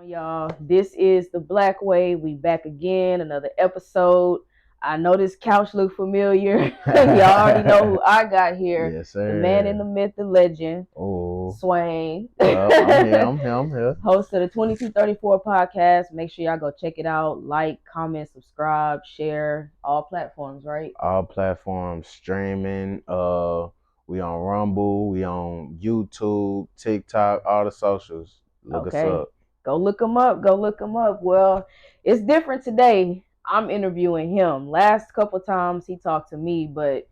Y'all, this is the Black Way. We back again, another episode. I know this couch look familiar. Y'all already know who I got here. Yes, sir. The man in the myth, the legend, Swain. I'm here. Host of the 2234 podcast. Make sure y'all go check it out. Like, comment, subscribe, share, all platforms, right? All platforms streaming. We on Rumble, we on YouTube, TikTok, all the socials. Look us up. Go look him up. Go look him up. Well, it's different today. I'm interviewing him. Last couple times he talked to me, but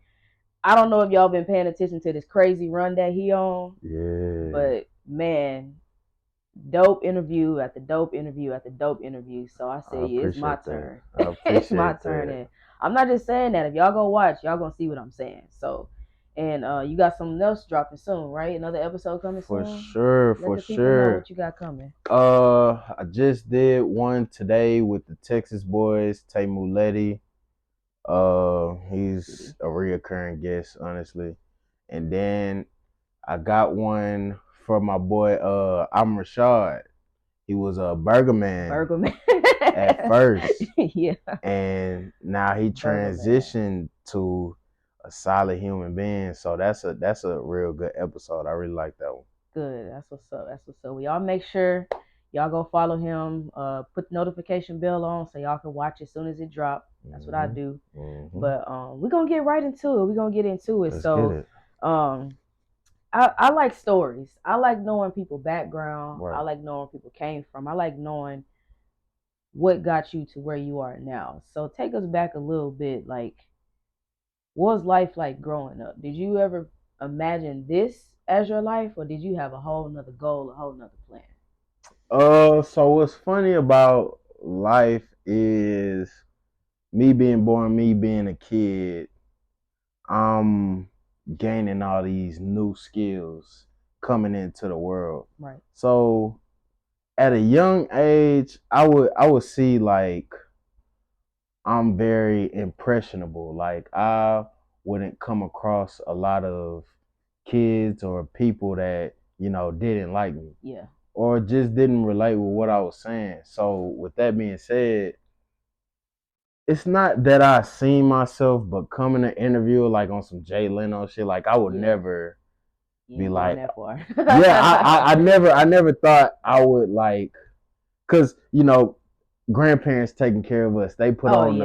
I don't know if y'all been paying attention to this crazy run that he on. Yeah. But man, dope interview after dope interview after dope interview. So I say it's my turn. It's my turn. And I'm not just saying that. If y'all go watch, y'all gonna see what I'm saying. So, and you got something else dropping soon, right? Another episode coming soon. For sure. Let the people know what you got coming. I just did one today with the Texas boys, Tay Muletti. He's a reoccurring guest, honestly. And then I got one for my boy, I'm Rashad. He was a burger man at first. Yeah. And now he transitioned to a solid human being. So that's a real good episode. I really like that one. Good. That's what's up. Well, y'all make sure y'all go follow him. Put the notification bell on so y'all can watch as soon as it drops. That's what I do. Mm-hmm. But we're gonna get right into it. We're gonna get into it. Let's so get it. I like stories. I like knowing people's background. Right. I like knowing where people came from. I like knowing what got you to where you are now. So take us back a little bit. Like, what was life like growing up? Did you ever imagine this as your life, or did you have a whole nother goal, a whole nother plan? So what's funny about life is me being born, me being a kid, I'm gaining all these new skills coming into the world. Right. So at a young age, I would see like I'm very impressionable. Like I wouldn't come across a lot of kids or people that, didn't like me. Yeah. Or just didn't relate with what I was saying. So with that being said, it's not that I seen myself, but coming to interview like on some Jay Leno shit, like I would never be like, I never thought I would like, cause grandparents taking care of us. They put on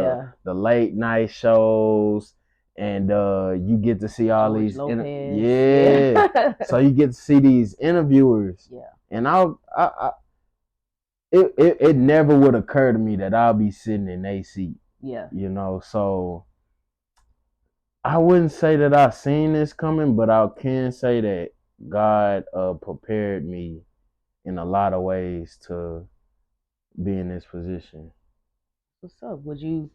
the late night shows, and you get to see all George these, Lopez. So you get to see these interviewers, and it never would occur to me that I'll be sitting in a seat. Yeah. So I wouldn't say that I seen this coming, but I can say that God prepared me in a lot of ways to be in this position. What's up? Would you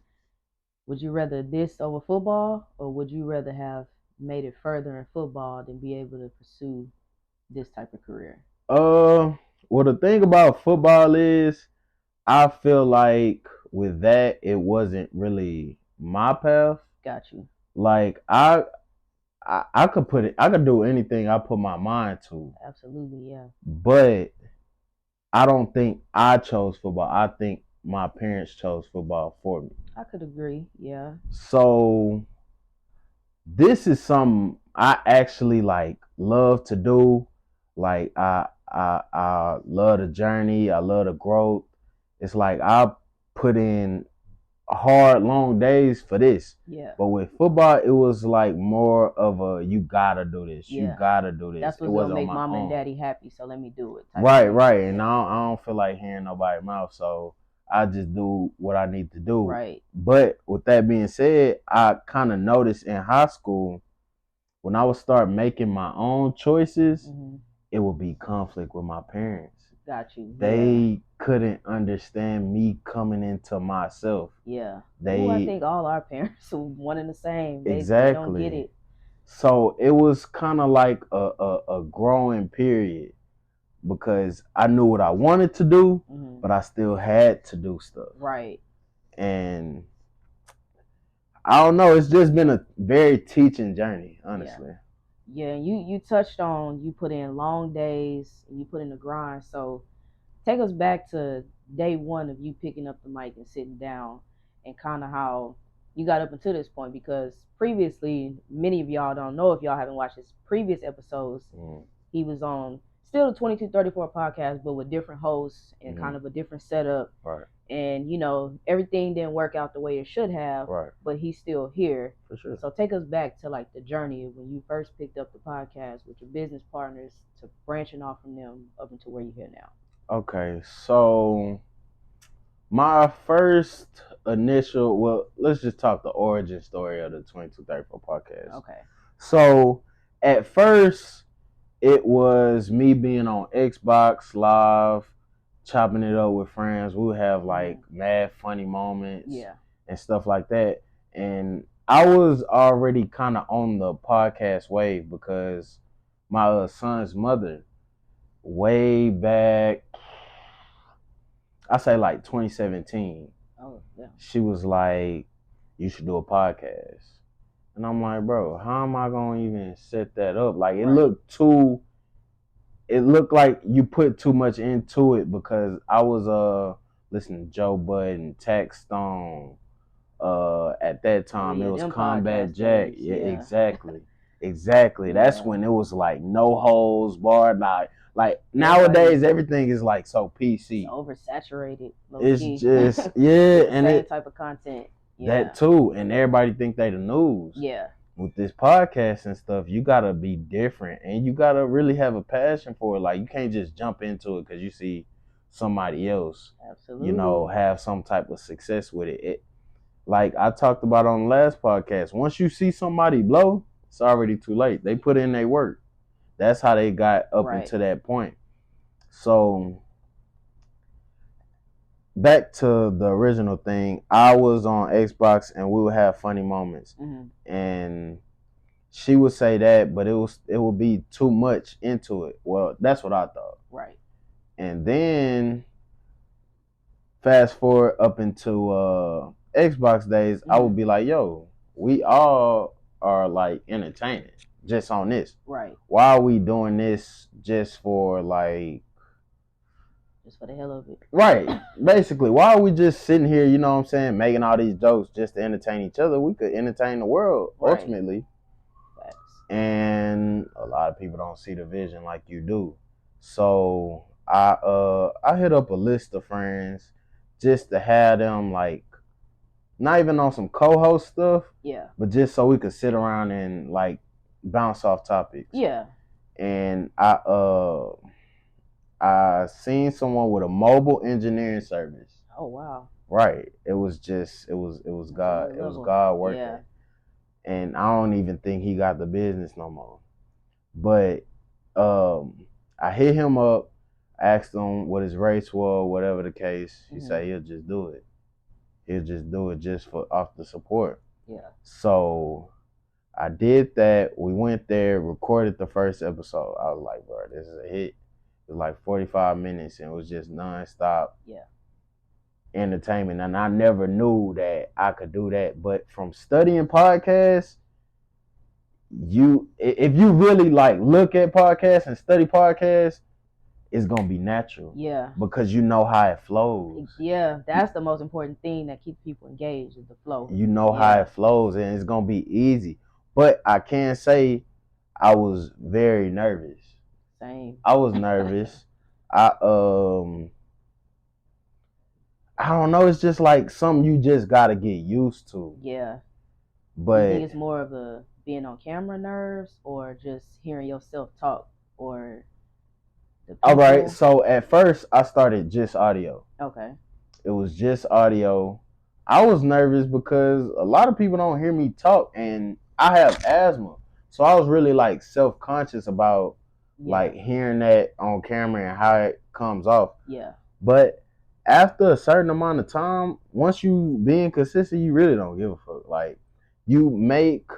rather this over football, or would you rather have made it further in football than be able to pursue this type of career? Well, the thing about football is, I feel like with that, it wasn't really my path. Got you. Like I could do anything I put my mind to. Absolutely, yeah. But I don't think I chose football. I think my parents chose football for me. I could agree, yeah. So this is something I actually like love to do. Like I love the journey. I love the growth. It's like I put in hard, long days for this. Yeah. But with football, it was like more of a you gotta do this. Yeah. You gotta do this. That's what's gonna make mom and daddy happy, so let me do it. Right. And I don't feel like hearing nobody's mouth, so I just do what I need to do. Right. But with that being said, I kind of noticed in high school, when I would start making my own choices, it would be conflict with my parents. Got you. They couldn't understand me coming into myself. Yeah. I think all our parents are one and the same. They don't get it. So it was kind of like a growing period, because I knew what I wanted to do, but I still had to do stuff. Right. And I don't know, it's just been a very teaching journey, honestly. Yeah, you touched on, you put in long days and you put in the grind. So take us back to day one of you picking up the mic and sitting down, and kind of how you got up until this point. Because previously, many of y'all don't know if y'all haven't watched his previous episodes. He was on still the 2234 podcast, but with different hosts and kind of a different setup. Right. And everything didn't work out the way it should have. Right. But he's still here. For sure. So take us back to like the journey of when you first picked up the podcast with your business partners to branching off from them up into where you're here now. Okay, so my first initial, well, let's just talk the origin story of the 2234 podcast. Okay. So at first, it was me being on Xbox Live, chopping it up with friends. We would have like mad funny moments and stuff like that. And I was already kind of on the podcast wave because my son's mother, way back, I say like 2017. Oh, yeah. She was like, you should do a podcast. And I'm like, bro, how am I going to even set that up? Like, it looked like you put too much into it because I was listening to Joe Budden, Tax Stone. At that time, it was Combat Jack. Yeah, exactly. Exactly. That's when it was like no holds barred. Like nowadays, everything is like so PC. It's oversaturated. It's just and same type of content. Yeah. That too, and everybody think they the news. Yeah. With this podcast and stuff, you gotta be different, and you gotta really have a passion for it. Like you can't just jump into it because you see somebody else, have some type of success with it. Like I talked about on the last podcast, once you see somebody blow, it's already too late. They put in their work. That's how they got up into that point. So back to the original thing, I was on Xbox and we would have funny moments. And she would say that, but it would be too much into it. Well, that's what I thought. Right. And then fast forward up into Xbox days, I would be like, yo, we all are like entertaining just on this. Right. Why are we doing this just for like... Just for the hell of it. Right. Basically, why are we just sitting here, you know what I'm saying, making all these jokes just to entertain each other? We could entertain the world, ultimately. Facts. And a lot of people don't see the vision like you do. So I hit up a list of friends just to have them like, not even on some co-host stuff, but just so we could sit around and like bounce off topics. Yeah. And I seen someone with a mobile engineering service. Oh wow. Right. It was God. It was God working. Yeah. And I don't even think he got the business no more. But I hit him up, asked him what his race was, whatever the case. He said he'll just do it. He'll just do it just for off the support. Yeah. So I did that. We went there, recorded the first episode. I was like, bro, this is a hit. It was like 45 minutes and it was just nonstop entertainment. And I never knew that I could do that. But from studying podcasts, if you really like look at podcasts and study podcasts, it's gonna be natural. Yeah. Because you know how it flows. Yeah, that's the most important thing that keeps people engaged is the flow. You know how it flows and it's gonna be easy. But I can say I was very nervous. Same. I was nervous. I don't know, it's just like something you just gotta get used to. Yeah. But you think it's more of a being on camera nerves or just hearing yourself talk or all right, so at first I started just audio. Okay. It was just audio. I was nervous because a lot of people don't hear me talk and I have asthma. So I was really like self-conscious about like hearing that on camera and how it comes off. Yeah. But after a certain amount of time, once you being consistent, you really don't give a fuck. Like you make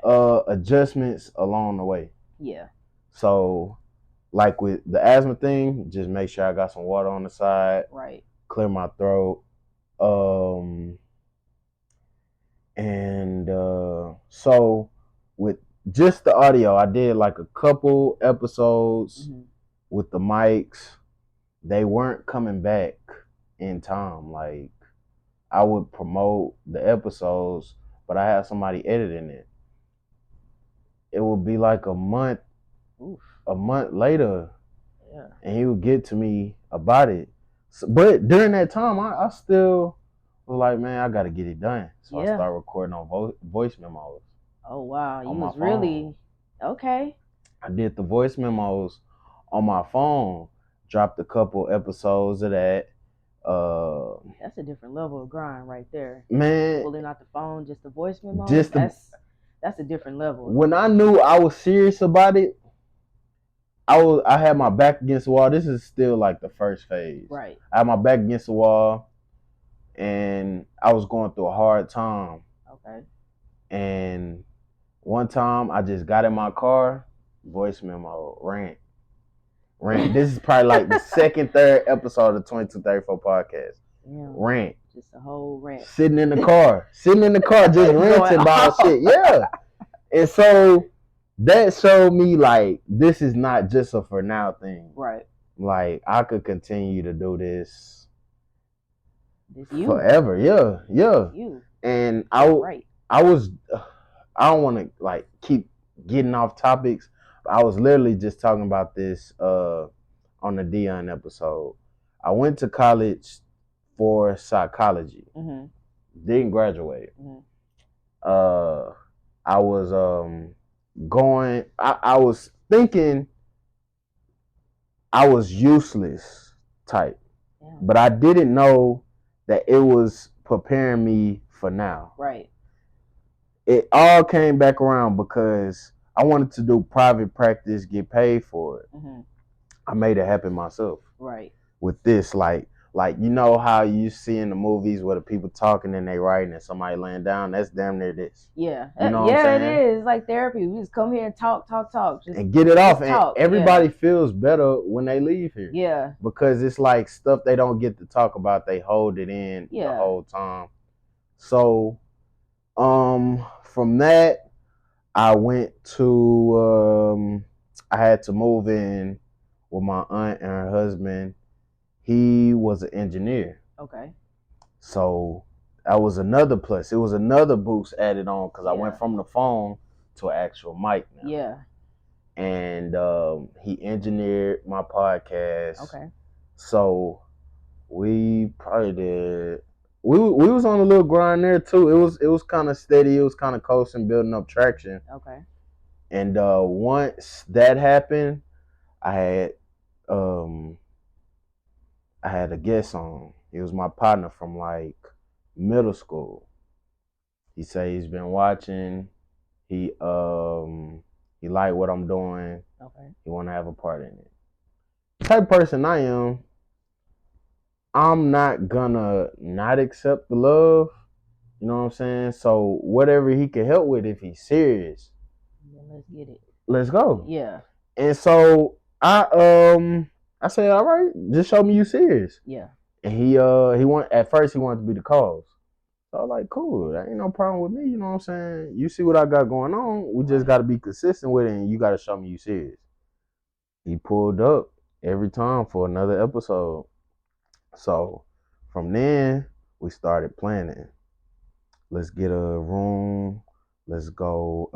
adjustments along the way. Yeah. So like with the asthma thing, just make sure I got some water on the side. Right. Clear my throat. So with just the audio, I did like a couple episodes with the mics. they weren't coming back in time. Like I would promote the episodes, but I had somebody editing it. It would be like Oof. a month later, Yeah. and he would get to me about it. So, but during that time, I still was like, man, I got to get it done. So I started recording on voice memos. Oh wow, you was phone. really okay. I did the voice memos on my phone. Dropped a couple episodes of that. That's a different level of grind right there. Man, pulling out the phone, just the voice memo. That's a different level. When I knew I was serious about it, I had my back against the wall. This is still like the first phase. Right. I had my back against the wall, and I was going through a hard time. Okay. And one time I just got in my car, voice memo, rant. This is probably like the second, third episode of the 2234 podcast. Yeah. Rant. Just a whole rant. Sitting in the car, just ranting about shit. Yeah. And so that showed me like this is not just a for now thing. Right. Like I could continue to do this forever. Yeah. You. And I don't want to like keep getting off topics. But I was literally just talking about this on the Dion episode. I went to college for psychology. Mm-hmm. Didn't graduate. Mm-hmm. I was going. I was thinking I was useless type, but I didn't know that it was preparing me for now. Right. It all came back around because I wanted to do private practice, get paid for it. Mm-hmm. I made it happen myself. Right. With this, like you know how you see in the movies where the people talking and they writing and somebody laying down. That's damn near this. Yeah. You know what I'm saying? It is. It's like therapy. We just come here and talk, just, and get it off. And everybody feels better when they leave here. Yeah. Because it's like stuff they don't get to talk about. They hold it in the whole time. So, from that, I went to I had to move in with my aunt and her husband. He was an engineer. Okay. So that was another plus. It was another boost added on because I went from the phone to an actual mic now. Yeah. And he engineered my podcast. Okay. So we probably did. We was on a little grind there too. It was kind of steady. It was kind of coasting, building up traction. Okay. And once that happened, I had a guest on. He was my partner from like middle school. He said he's been watching. He liked what I'm doing. Okay. He want to have a part in it. The type of person I am, I'm not gonna not accept the love. You know what I'm saying? So whatever he can help with, if he's serious, let's get it. Let's go. Yeah. And so I said, all right, just show me you serious. Yeah. And he at first he wanted to be the cause. So I was like, cool, that ain't no problem with me, you know what I'm saying? You see what I got going on, we just gotta be consistent with it and you gotta show me you serious. He pulled up every time for another episode. So from then we started planning. Let's get a room, let's go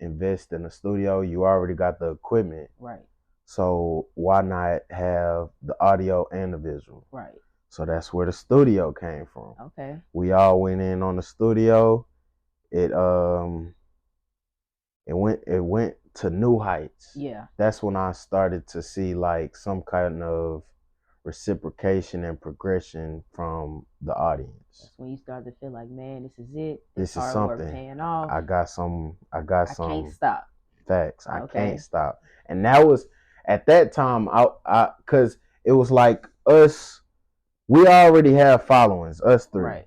invest in a studio. You already got the equipment. Right. So why not have the audio and the visual? Right. So that's where the studio came from. Okay. We all went in on the studio. It went to new heights. Yeah. That's when I started to see like some kind of reciprocation and progression from the audience. That's when you start to feel like, man, this is it. This is something paying off. I got some. I can't stop. Facts. Okay. I can't stop. And that was at that time. I because it was like us. We already have followings. Us three. Right.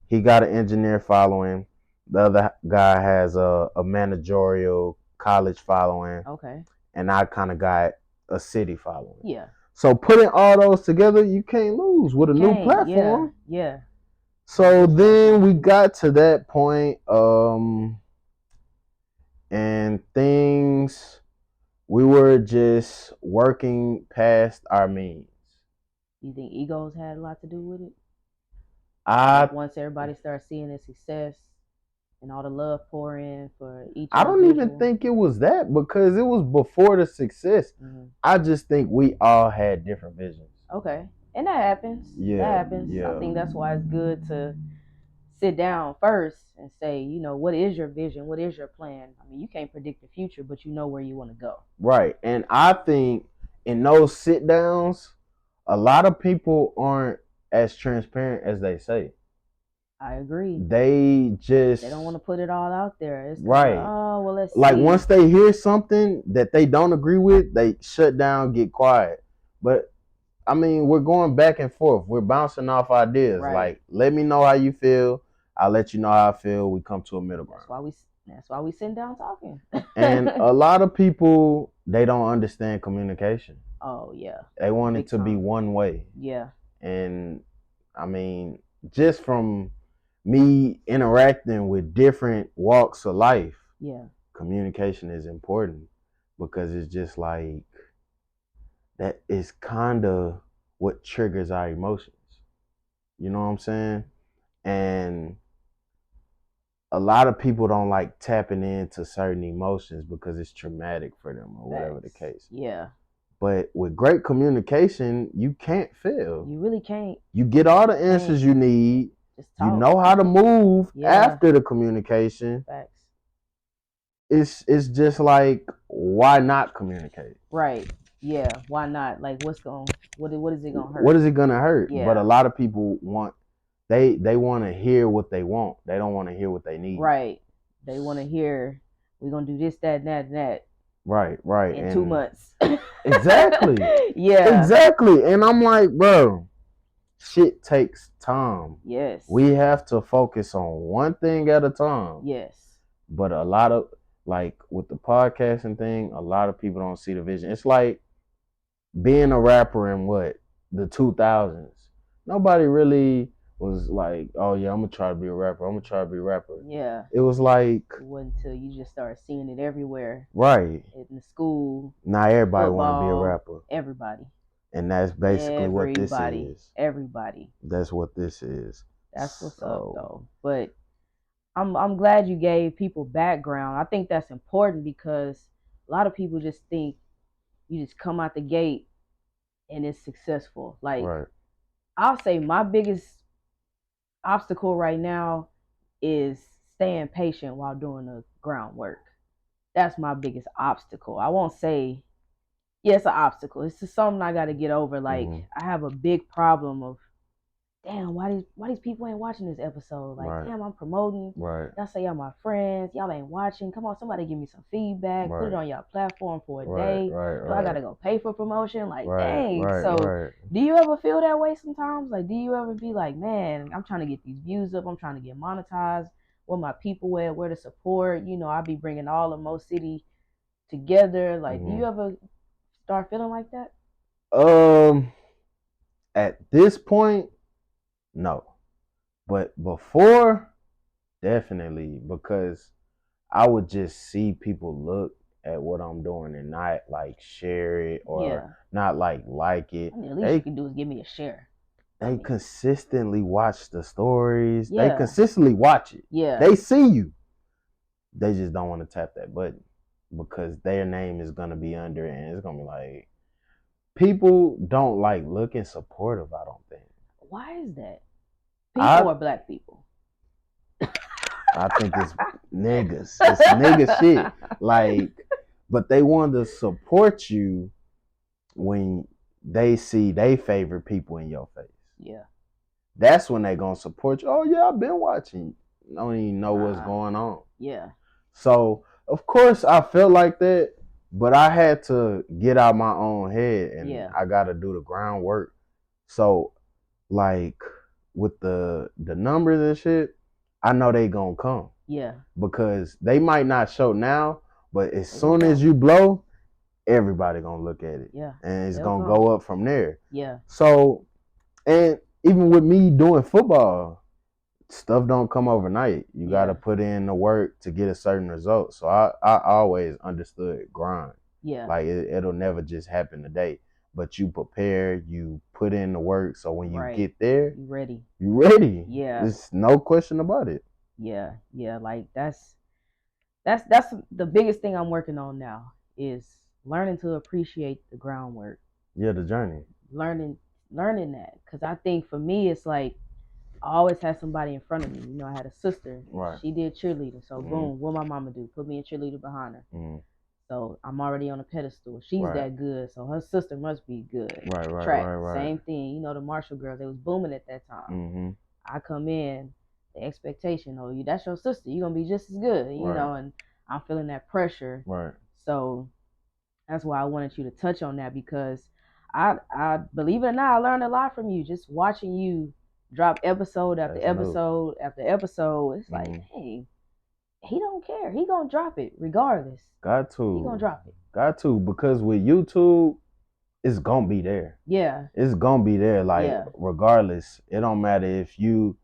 He got an engineer following. The other guy has a managerial college following. Okay. And I kind of got a city following. Yeah. So putting all those together, you can't lose with a new platform. Yeah. So then we got to that point, and things We were just working past our means. You think egos had a lot to do with it? I Like once everybody starts seeing the success and all the love pour in for each I don't individual. even think it was that, because it was before the success. Mm-hmm. I just think we all had different visions. Okay. And that happens. Yeah. That happens. Yeah. I think that's why it's good to sit down first and say, you know, what is your vision? What is your plan? I mean, you can't predict the future, but you know where you want to go. Right. And I think in those sit downs, a lot of people aren't as transparent as they say. I agree. They don't want to put it all out there. It's right. Oh, well, let's like see. Once they hear something that they don't agree with, they shut down, get quiet. But I mean, we're going back and forth. We're bouncing off ideas. Right. Like, let me know how you feel. I'll let you know how I feel. We come to a middle ground. That's why we sitting down talking. And a lot of people, they don't understand communication. Oh yeah. They want it to be one way. Yeah. And I mean, just from me interacting with different walks of life, yeah, communication is important, because it's just like that is kind of what triggers our emotions. You know what I'm saying? And a lot of people don't like tapping into certain emotions because it's traumatic for them, or whatever the case. Yeah. But with great communication, you can't fail. You really can't. You get all the answers you need. You know how to move after the communication. Facts. It's just like, why not communicate? Right. Yeah. Why not? Like, what is it gonna hurt? What is it gonna hurt? Yeah. But a lot of people want they want to hear what they want. They don't want to hear what they need. Right. They want to hear, we're gonna do this, that, and that, and that. Right. In 2 months. Exactly. Yeah. Exactly. And I'm like, bro, shit takes time. Yes. We have to focus on one thing at a time. Yes. But a lot of, like with the podcasting thing, a lot of people don't see the vision. It's like being a rapper in the 2000s. Nobody really was like, oh yeah, I'm gonna try to be a rapper. Yeah. It was like, it wasn't until you just started seeing it everywhere. Right. In the school. Now everybody want to be a rapper. Everybody. And that's basically what this is. Everybody. That's what this is. That's what's up though. But I'm glad you gave people background. I think that's important, because a lot of people just think you just come out the gate and it's successful. Like, right. I'll say my biggest obstacle right now is staying patient while doing the groundwork. That's my biggest obstacle. I won't say, it's an obstacle. It's just something I got to get over. Like, I have a big problem of, damn, why these people ain't watching this episode? Like, right. Damn, I'm promoting. Right. Y'all say y'all my friends. Y'all ain't watching. Come on, somebody give me some feedback. Right. Put it on y'all platform for a day. Right. Do I gotta go pay for promotion? Like, dang. So, do you ever feel that way sometimes? Like, do you ever be like, man, I'm trying to get these views up. I'm trying to get monetized. Where my people at? Where to support? You know, I be bringing all of Mo City together. Like, do you ever start feeling like that? At this point, no. But before, definitely, because I would just see people look at what I'm doing and not like share it, or not like it. I mean, at least you can do is give me a share. They consistently watch the stories. Yeah. They consistently watch it. Yeah. They see you. They just don't want to tap that button, because their name is going to be under it, and it's going to be like, people don't like looking supportive, I don't think. Why is that? People or black people? I think it's niggas. It's nigga shit. Like, but they want to support you when they see they favorite people in your face. Yeah. That's when they gonna support you. Oh yeah, I've been watching. I don't even know what's going on. Yeah. So of course I felt like that, but I had to get out my own head, and I gotta do the groundwork. So like with the numbers and shit, I know they gonna come. Yeah. Because they might not show now, but as soon as you blow, everybody gonna look at it. Yeah. And it's gonna go up from there. Yeah. So, and even with me doing football, stuff don't come overnight. You gotta put in the work to get a certain result. So I always understood grind. Yeah. Like it'll never just happen today. But you prepare, you put in the work, so when you get there, you ready. You ready. Yeah. There's no question about it. Yeah. Like that's the biggest thing I'm working on now is learning to appreciate the groundwork. Yeah, the journey. Learning that, because I think for me it's like I always had somebody in front of me. You know, I had a sister. Right. She did cheerleading. So boom, what my mama do? Put me in cheerleader behind her. So I'm already on a pedestal. She's that good. So her sister must be good. Track. Same thing. You know, the Marshall girls, they was booming at that time. I come in, the expectation, oh, that's your sister. You're going to be just as good, you know, and I'm feeling that pressure. Right. So that's why I wanted you to touch on that, because I believe it or not, I learned a lot from you just watching you drop episode after episode after episode. It's like, hey, he don't care. He gonna drop it regardless. Got to. He gonna drop it. Got to, because with YouTube, it's gonna be there. Yeah. It's gonna be there. Like regardless, it don't matter if you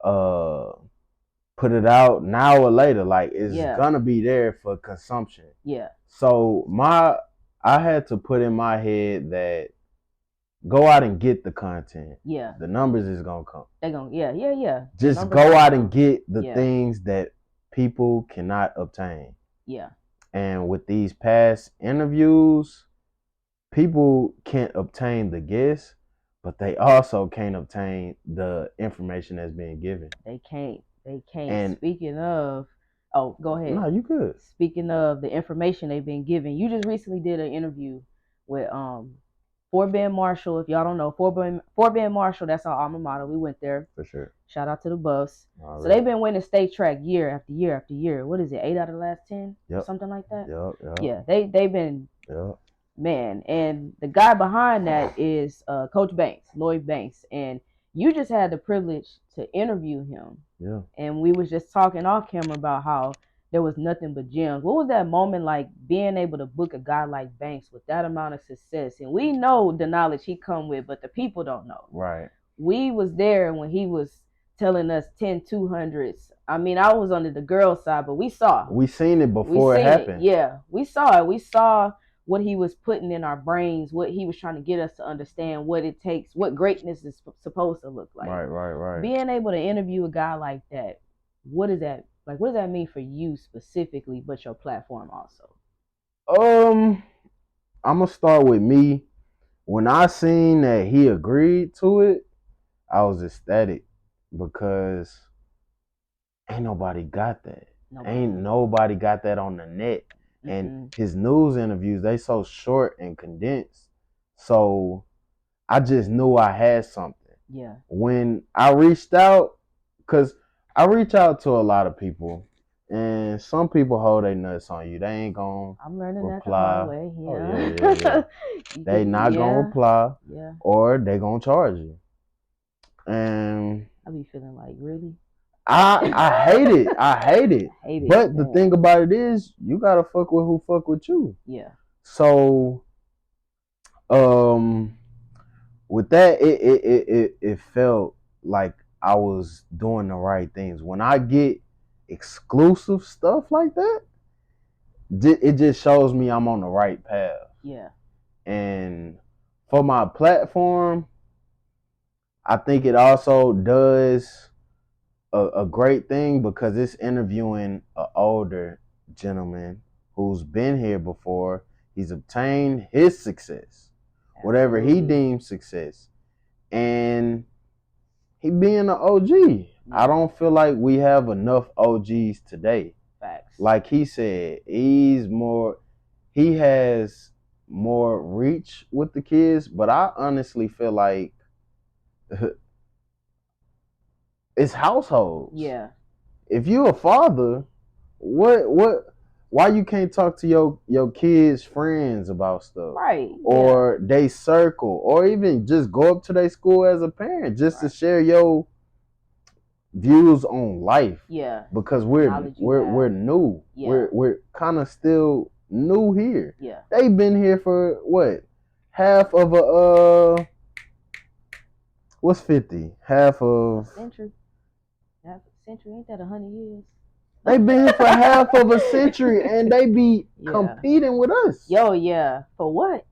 put it out now or later. Like it's gonna be there for consumption. Yeah. So I had to put in my head that go out and get the content. Yeah. The numbers is gonna come. They're gonna Just go out and get the things that people cannot obtain. Yeah. And with these past interviews, people can't obtain the guests, but they also can't obtain the information that's being given. They can't. And speaking of, oh, go ahead. No, you good. Speaking of the information they've been given, you just recently did an interview with Fort Bend Marshall. If y'all don't know, Fort Bend Marshall, that's our alma mater. We went there. For sure. Shout out to the Buffs. So they've been winning state track year after year after year. What is it, 8 out of the last 10? Yep. Something like that? Yep. Yeah, they've been, man. And the guy behind that is Coach Banks, Lloyd Banks. And you just had the privilege to interview him. Yeah. And we was just talking off camera about how there was nothing but gems. What was that moment like, being able to book a guy like Banks with that amount of success? And we know the knowledge he come with, but the people don't know. Right. We was there when he was telling us 10 200s. I mean, I was under the girl side, but we saw. We seen it before it happened. Yeah, we saw it. We saw what he was putting in our brains, what he was trying to get us to understand, what it takes, what greatness is supposed to look like. Right. Being able to interview a guy like that, what is that? Like, what does that mean for you specifically, but your platform also? I'm gonna start with me. When I seen that he agreed to it, I was ecstatic, because ain't nobody got that. Ain't nobody got that on the net. And his news interviews, they so short and condensed. So I just knew I had something. Yeah. When I reached out, because I reach out to a lot of people, and some people hold their nuts on you. They ain't gonna I'm learning reply. That the hard way. Yeah. They not gonna reply. Yeah. Or they gonna charge you. And I be feeling like, really? I hate it. I hate it. But the thing about it is, you gotta fuck with who fuck with you. Yeah. So, with that, it felt like I was doing the right things. When I get exclusive stuff like that, it just shows me I'm on the right path. Yeah. And for my platform, I think it also does a great thing, because it's interviewing an older gentleman who's been here before. He's obtained his success, whatever he deems success, and he being an OG. Yeah. I don't feel like we have enough OGs today. Facts. Like he said, he has more reach with the kids, but I honestly feel like it's households. Yeah. If you a father, why you can't talk to your kids' friends about stuff? Right. Or they circle, or even just go up to their school as a parent, just to share your views on life. Yeah. Because we're new. Yeah. We're kind of still new here. Yeah. They've been here for what? Half of a what's 50? Half of century. Half a century, ain't that 100 years? They've been here for half of a century and they be competing with us. Yo, yeah. For what?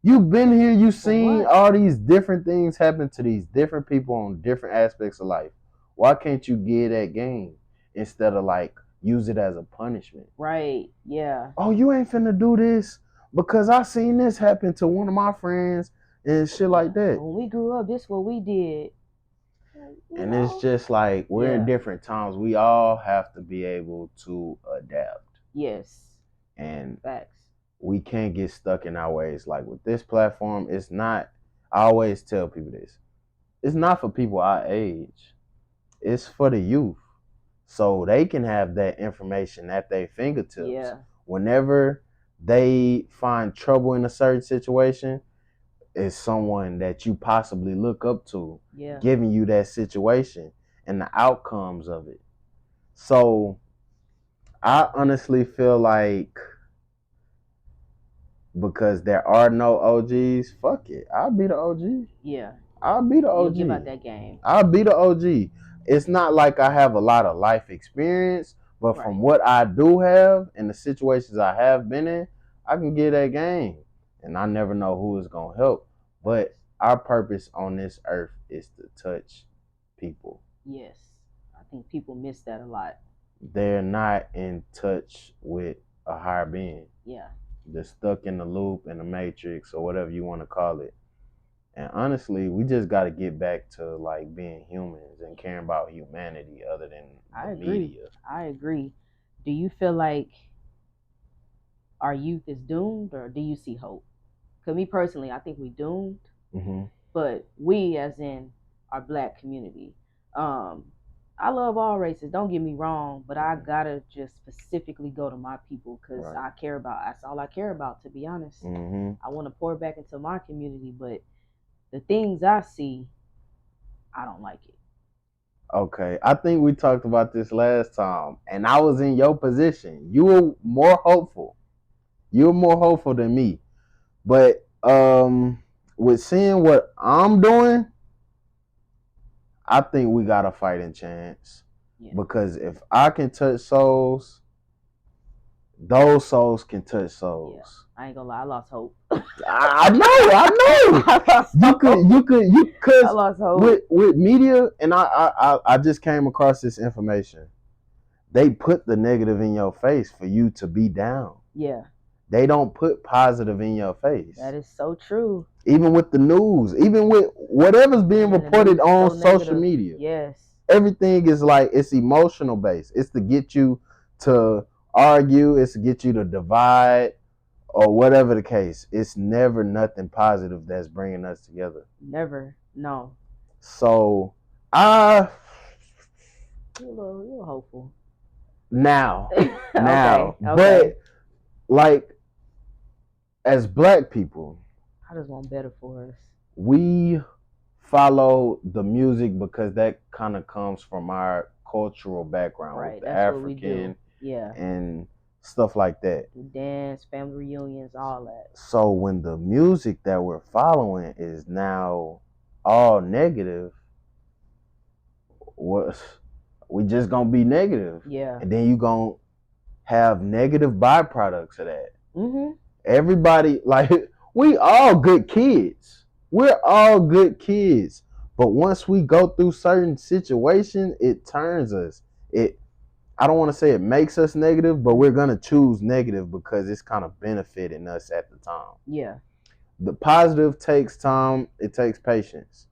You've been here, you've seen all these different things happen to these different people on different aspects of life. Why can't you give that game instead of like use it as a punishment? Right, yeah. Oh, you ain't finna do this because I seen this happen to one of my friends and shit like that. When we grew up, this is what we did. And it's just like we're in different times. We all have to be able to adapt. Yes. And facts. We can't get stuck in our ways. Like with this platform, it's not, I always tell people this, it's not for people our age. It's for the youth. So they can have that information at their fingertips. Yeah. Whenever they find trouble in a certain situation, it's someone that you possibly look up to, giving you that situation and the outcomes of it. So I honestly feel like because there are no OGs, fuck it. I'll be the OG. Yeah. I'll be the OG. You'll give out that game. I'll be the OG. It's not like I have a lot of life experience, but from what I do have and the situations I have been in, I can get that game. And I never know who is going to help. But our purpose on this earth is to touch people. Yes. I think people miss that a lot. They're not in touch with a higher being. Yeah. They're stuck in the loop, in the matrix, or whatever you want to call it. And honestly, we just got to get back to like being humans and caring about humanity other than the media. I agree. Do you feel like our youth is doomed, or do you see hope? Because me personally, I think we doomed. Mm-hmm. But we, as in our Black community, I love all races. Don't get me wrong, but I gotta just specifically go to my people because I care about. That's all I care about, to be honest. Mm-hmm. I want to pour back into my community, but the things I see, I don't like it. Okay, I think we talked about this last time, and I was in your position. You were more hopeful. You were more hopeful than me, but with seeing what I'm doing, I think we got a fighting chance. Yeah. Because if I can touch souls, those souls can touch souls. Yeah. I ain't gonna lie, I lost hope. I know. You could, cause I lost hope. With media, and I just came across this information. They put the negative in your face for you to be down. Yeah. They don't put positive in your face. That is so true. Even with the news, even with whatever's being reported on social media. Yes. Everything is like, it's emotional based. It's to get you to argue. It's to get you to divide or whatever the case. It's never nothing positive that's bringing us together. Never. No. So, You're a little hopeful. Now. Okay. But, like, as Black people, I just want better for us. We follow the music because that kind of comes from our cultural background, with the African, and stuff like that. The dance, family reunions, all that. So when the music that we're following is now all negative, we just gonna be negative. Yeah. And then you gonna have negative byproducts of that. Mm-hmm. Everybody, like, we all good kids. We're all good kids. But once we go through certain situations, it turns us. I don't want to say it makes us negative, but we're going to choose negative because it's kind of benefiting us at the time. Yeah. The positive takes time. It takes patience.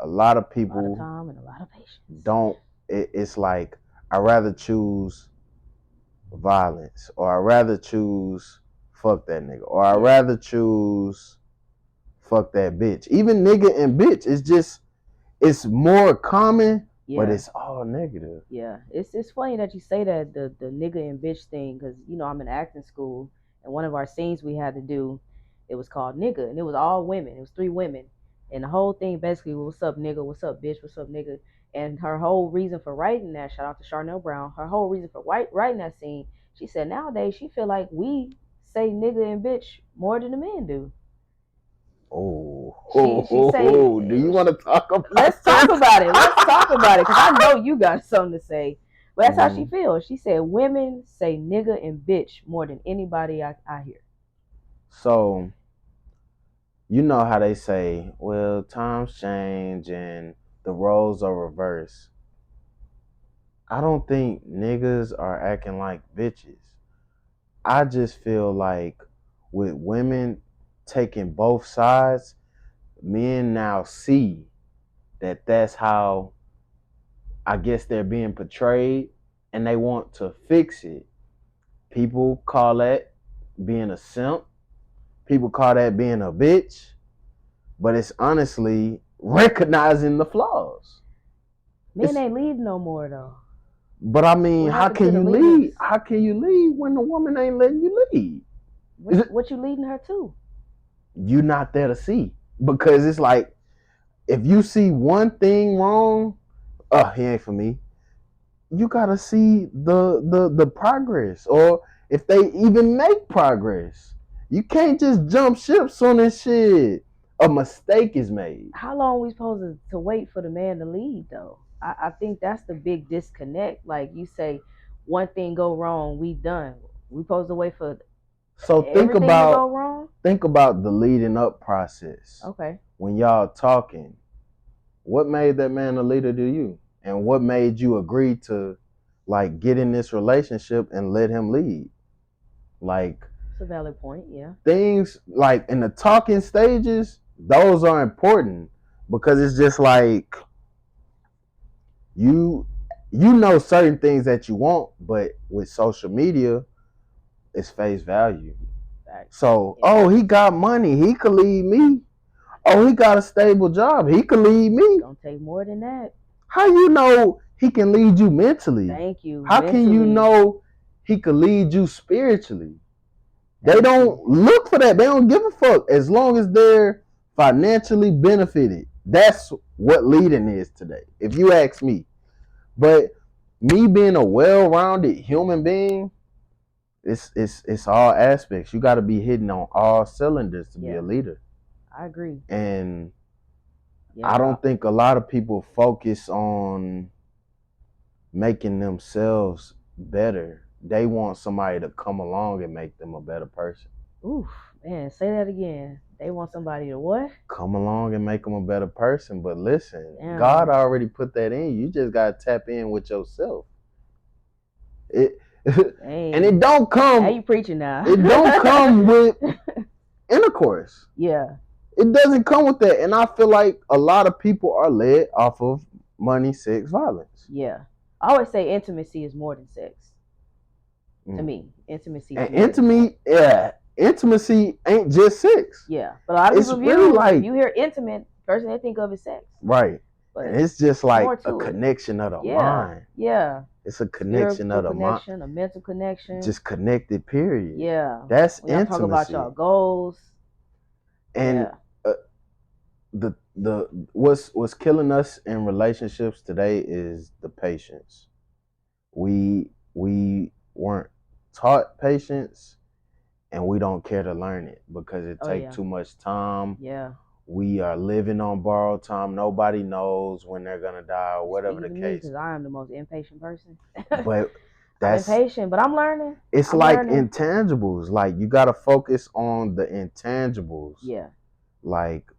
A lot of people a lot of time and a lot of patience. Don't. It's like, I'd rather choose violence, or I'd rather choose fuck that nigga, or I'd rather choose fuck that bitch. Even nigga and bitch, it's more common, but it's all negative. Yeah, it's funny that you say that, the nigga and bitch thing, because I'm in acting school, and one of our scenes we had to do, it was called Nigga, and it was all women. It was 3 women, and the whole thing basically was, what's up nigga, what's up bitch, what's up nigga. And her whole reason for writing that, shout out to Charnel Brown, her whole reason for writing that scene, she said nowadays she feel like we say nigga and bitch more than the men do. Do you want to talk about Let's talk about it. Let's talk about it, because I know you got something to say. But that's how she feels. She said women say nigga and bitch more than anybody I hear. So, you know how they say, well, times change and the roles are reversed. I don't think niggas are acting like bitches. I just feel like with women taking both sides, men now see that that's how I guess they're being portrayed and they want to fix it. People call that being a simp. People call that being a bitch. But it's honestly recognizing the flaws. Men ain't leading no more though. But I mean, how can you lead? How can you lead when the woman ain't letting you lead? What you leading her to? You're not there to see. Because it's like, if you see one thing wrong, he ain't for me. You gotta see the progress, or if they even make progress. You can't just jump ship soon as shit a mistake is made. How long are we supposed to wait for the man to lead though? I think that's the big disconnect. Like you say, one thing go wrong, we done. We supposed to wait for everything to go wrong? Think about the leading up process. Okay. When y'all talking, what made that man a leader to you? And what made you agree to like get in this relationship and let him lead? Like, it's a valid point, yeah. Things like in the talking stages, those are important because it's just like you know certain things that you want, but with social media, it's face value. So, oh, he got money, he could lead me. Oh, he got a stable job, he could lead me. Don't take more than that. How you know he can lead you mentally? Thank you. How can you know he could lead you spiritually? They don't look for that. They don't give a fuck as long as they're financially benefited. That's what leading is today, if you ask me. But me being a well-rounded human being, it's all aspects. You got to be hitting on all cylinders to be a leader. I agree. And I don't think a lot of people focus on making themselves better. They want somebody to come along and make them a better person. Oof, man, say that again. They want somebody to what? Come along and make them a better person. But listen, God already put that in you. You just got to tap in with yourself. And it don't come. How you preaching now? It don't come with intercourse. Yeah. It doesn't come with that. And I feel like a lot of people are led off of money, sex, violence. Yeah. I always say intimacy is more than sex. To me, intimacy. Intimacy ain't just sex. Yeah, but a lot of people really like you hear intimate, first thing they think of is sex. Right. But it's just like a connection of the mind. Yeah. It's a connection of the mind. A mental connection. Just connected, period. Yeah. That's intimacy. Talk about y'all goals. And the what's killing us in relationships today is the patience. We weren't taught patience, and we don't care to learn it because it takes too much time. Yeah. We are living on borrowed time. Nobody knows when they're gonna die or whatever the case. Because I am the most impatient person. But that's I'm impatient, but I'm learning. It's like intangibles. Like you gotta focus on the intangibles. Yeah. Like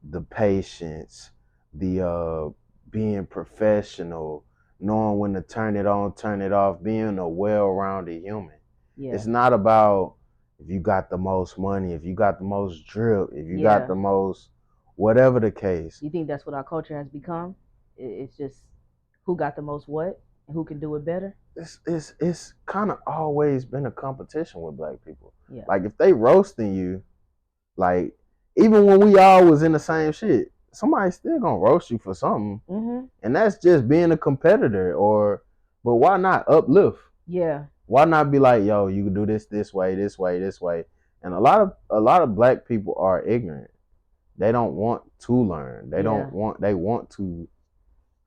the patience, the being professional, knowing when to turn it on, turn it off, being a well-rounded human. Yeah. It's not about if you got the most money, if you got the most drip, if you got the most whatever the case. You think that's what our culture has become? It's just who got the most what and who can do it better? It's kind of always been a competition with black people. Yeah. Like if they roasting you, like even when we all was in the same shit, somebody's still gonna roast you for something. Mm-hmm. And that's just being a competitor. But why not uplift? Yeah. Why not be like, yo, you can do this way, this way, this way? And a lot of black people are ignorant. They don't want to learn. They want to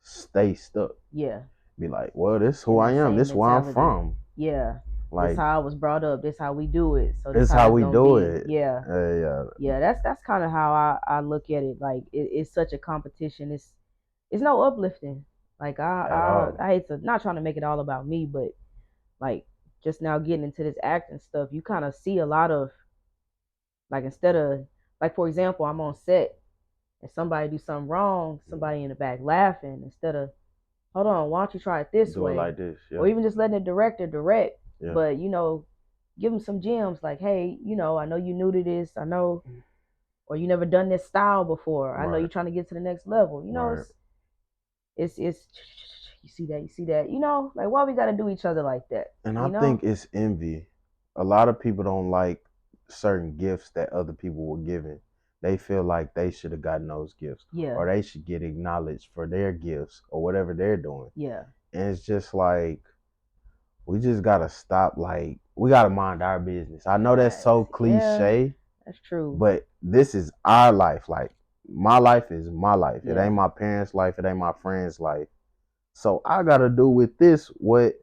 stay stuck. Yeah. Be like, well, this is who I am. This is where I'm from. Yeah. Like, this is how I was brought up. This is how we do it. So this is how we do it. Yeah. Yeah. That's kind of how I look at it. Like it's such a competition. It's no uplifting. Like I hate to, not trying to make it all about me, but like just now getting into this acting stuff, you kind of see a lot of, like, instead of, like, for example, I'm on set and somebody do something wrong, somebody in the back laughing, instead of, hold on, why don't you try it this Do way? it like this, yeah. Or even just letting the director direct, yeah. But, give them some gems like, hey, I know you new to this, I know, or you never done this style before. I know you're trying to get to the next level. It's you see that, like, why we got to do each other like that? And I think it's envy. A lot of people don't like certain gifts that other people were given. They feel like they should have gotten those gifts. Yeah. Or they should get acknowledged for their gifts or whatever they're doing. Yeah. And it's just like, we just got to stop. Like, we got to mind our business. I know that's so cliche. Yeah, that's true. But this is our life. Like, my life is my life. Yeah. It ain't my parents' life. It ain't my friends' life. So I got to do with this what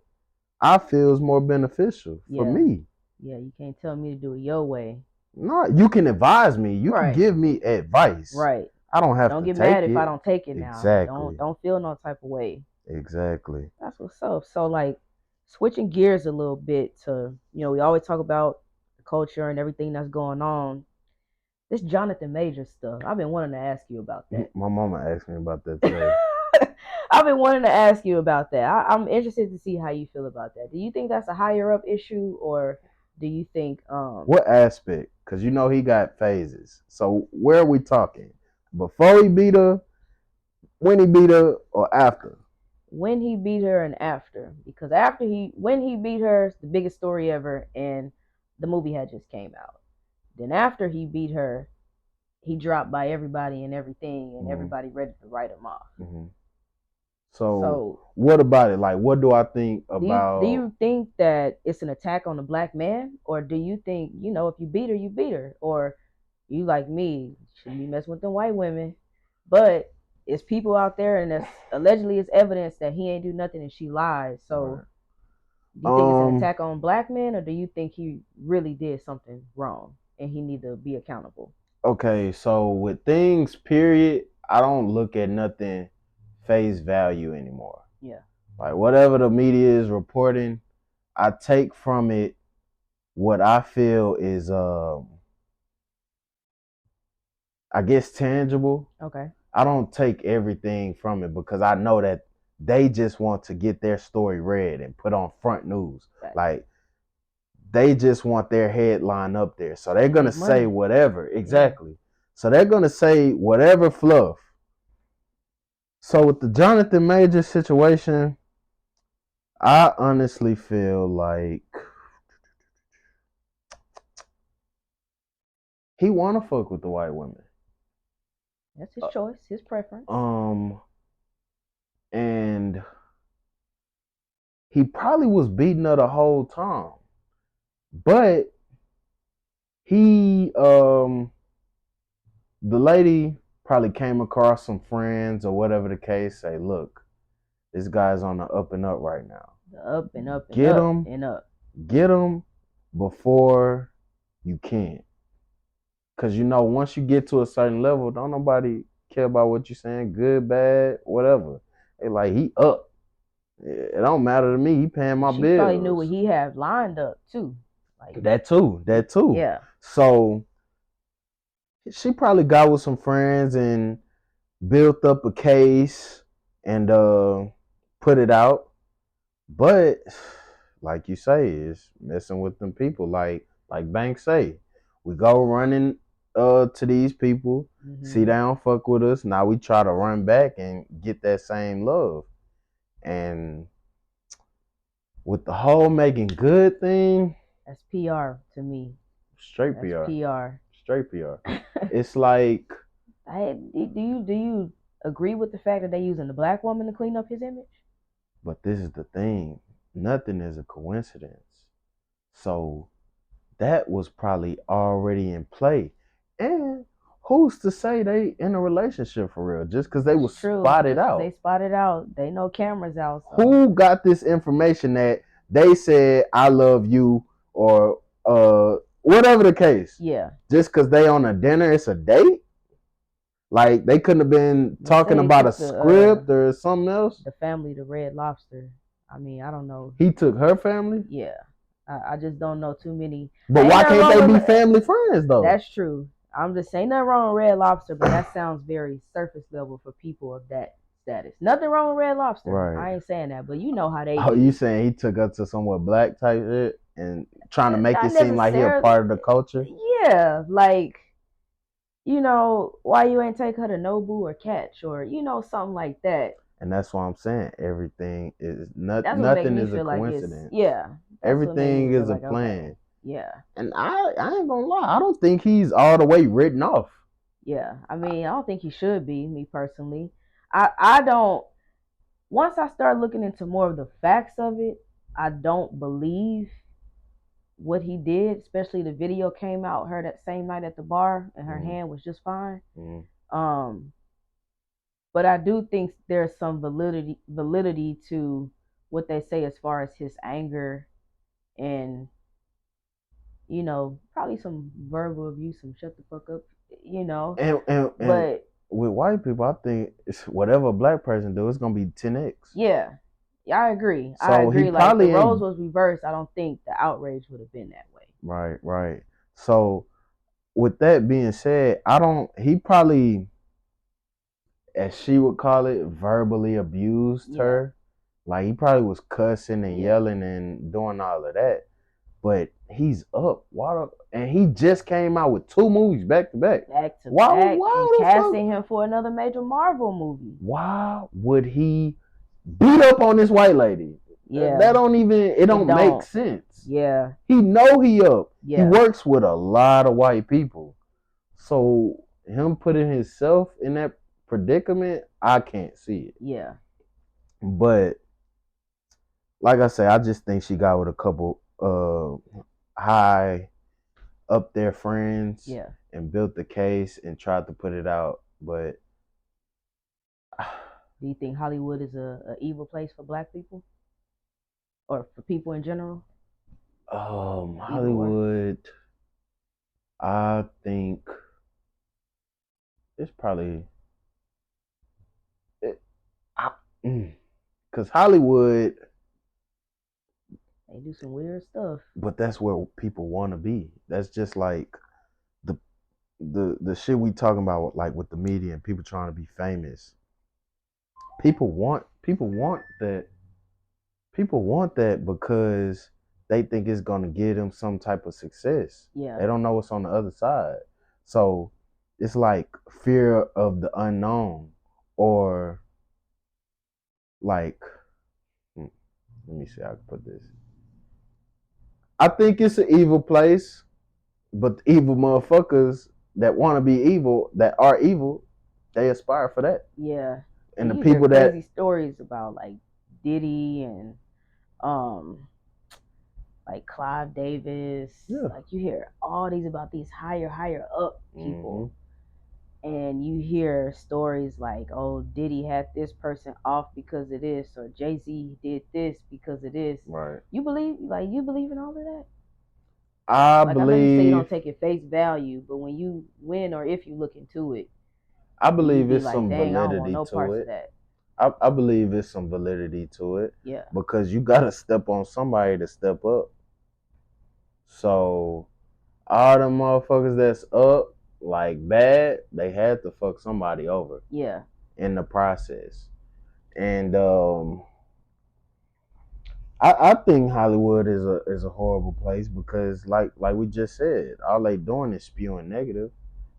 I feel is more beneficial for me. Yeah, you can't tell me to do it your way. No, you can advise me. You can give me advice. Right. I don't have to take it. Don't get mad if I don't take it now. Exactly. Don't feel no type of way. Exactly. That's what's up. So, like, switching gears a little bit to, we always talk about the culture and everything that's going on. This Jonathan Major stuff, I've been wanting to ask you about that. My mama asked me about that today. I've been wanting to ask you about that. I'm interested to see how you feel about that. Do you think that's a higher up issue, or do you think what aspect? Because he got phases. So where are we talking? Before he beat her, when he beat her, or after? When he beat her and after. Because when he beat her, it's the biggest story ever, and the movie had just came out. Then after he beat her, he dropped by everybody and everything, and everybody ready to write him off. Mm-hmm. So what about it? Like, what do I think about? Do you think that it's an attack on the black man, or do you think, if you beat her, you beat her, or you, like me, shouldn't be messing with them white women? But it's people out there, and that's allegedly is evidence that he ain't do nothing and she lied. So do you think it's an attack on black men, or do you think he really did something wrong and he need to be accountable? Okay, so with things, period, I don't look at nothing face value anymore. Yeah. Like, whatever the media is reporting, I take from it what I feel is I guess tangible. Okay. I don't take everything from it because I know that they just want to get their story read and put on front news. Right. Like, they just want their headline up there. So they're going to say whatever. Exactly. Yeah. So they're going to say whatever fluff. So with the Jonathan Major situation, I honestly feel like he want to fuck with the white women. That's his choice, his preference. And he probably was beating her the whole time. But he, the lady probably came across some friends or whatever the case, say, look, this guy's on the up and up right now. The up and up and get up him, and up. Get him before you can. Because, once you get to a certain level, don't nobody care about what you're saying, good, bad, whatever. They like, he up. It don't matter to me. He paying my bills. She probably knew what he had lined up, too. Like, that too. Yeah. So she probably got with some friends and built up a case and put it out. But like you say, it's messing with them people. Like Banks say, we go running to these people, see they don't fuck with us. Now we try to run back and get that same love. And with the whole making good thing, that's PR to me. Straight that's PR. Straight PR. It's like, do you agree with the fact that they're using the black woman to clean up his image? But this is the thing. Nothing is a coincidence. So that was probably already in play. And who's to say they in a relationship for real? Just because they was spotted out. They spotted out. They know cameras out. So. Who got this information that they said, I love you, or whatever the case? Yeah. Just because they on a dinner, it's a date? Like they couldn't have been talking about a script or something else. The family, the Red Lobster. I mean, I don't know. He took her family? Yeah. I just don't know too many. But why can't they be family friends though? That's true. I'm just saying nothing wrong with Red Lobster, but that sounds very surface level for people of that status. Nothing wrong with Red Lobster. Right. I ain't saying that, but you know how they do. You saying he took her to somewhere black type shit and trying to make it seem like he a part of the culture? Yeah, like, you know, why you ain't take her to Nobu or Catch or, you know, something like that. And that's why I'm saying everything is nothing is a coincidence. Yeah. Everything is a plan. Okay. Yeah. And I ain't gonna lie, I don't think he's all the way written off. Yeah. I mean, I don't think he should be, me personally. I don't, once I start looking into more of the facts of it, I don't believe what he did, especially the video came out her that same night at the bar and her hand was just fine. But I do think there's some validity to what they say as far as his anger and, you know, probably some verbal abuse, some shut the fuck up, you know. But with white people, I think it's whatever a black person do, it's gonna be 10x. Yeah, I agree. So I agree. Like the roles was reversed, I don't think the outrage would have been that way. Right. So with that being said, he probably, as she would call it, verbally abused her. Like he probably was cussing and yelling and doing all of that. But he's up. And he just came out with 2 movies back to back. Why and casting him for another major Marvel movie. Why would he beat up on this white lady? Yeah. That don't make sense. Yeah. He know he up. Yeah. He works with a lot of white people. So him putting himself in that predicament, I can't see it. Yeah. But like I say, I just think she got with a couple high up there friends and built the case and tried to put it out. But do you think Hollywood is a evil place for black people? Or for people in general? Hollywood, I think it's probably because Hollywood, they do some weird stuff. But that's where people want to be. That's just like the shit we talking about, like with the media and people trying to be famous. People want that. People want that because they think it's gonna give them some type of success. Yeah. They don't know what's on the other side. So it's like fear of the unknown, or like, let me see how I can put this. I think it's an evil place, but the evil motherfuckers that want to be evil, that are evil, they aspire for that. Yeah. And the people that crazy stories about like Diddy and like Clive Davis. Yeah. Like you hear all these about these higher up people. And you hear stories like, oh, Diddy had this person off because of this, or Jay-Z did this because of this. Right. You believe in all of that? I believe. I know you say you don't take it face value, but when you win or if you look into it, I believe it's some validity to it. I believe it's some validity to it. Yeah. Because you gotta step on somebody to step up. So all them motherfuckers that's up, like bad, they had to fuck somebody over. Yeah. In the process. And I think Hollywood is a horrible place because like we just said, all they doing is spewing negative.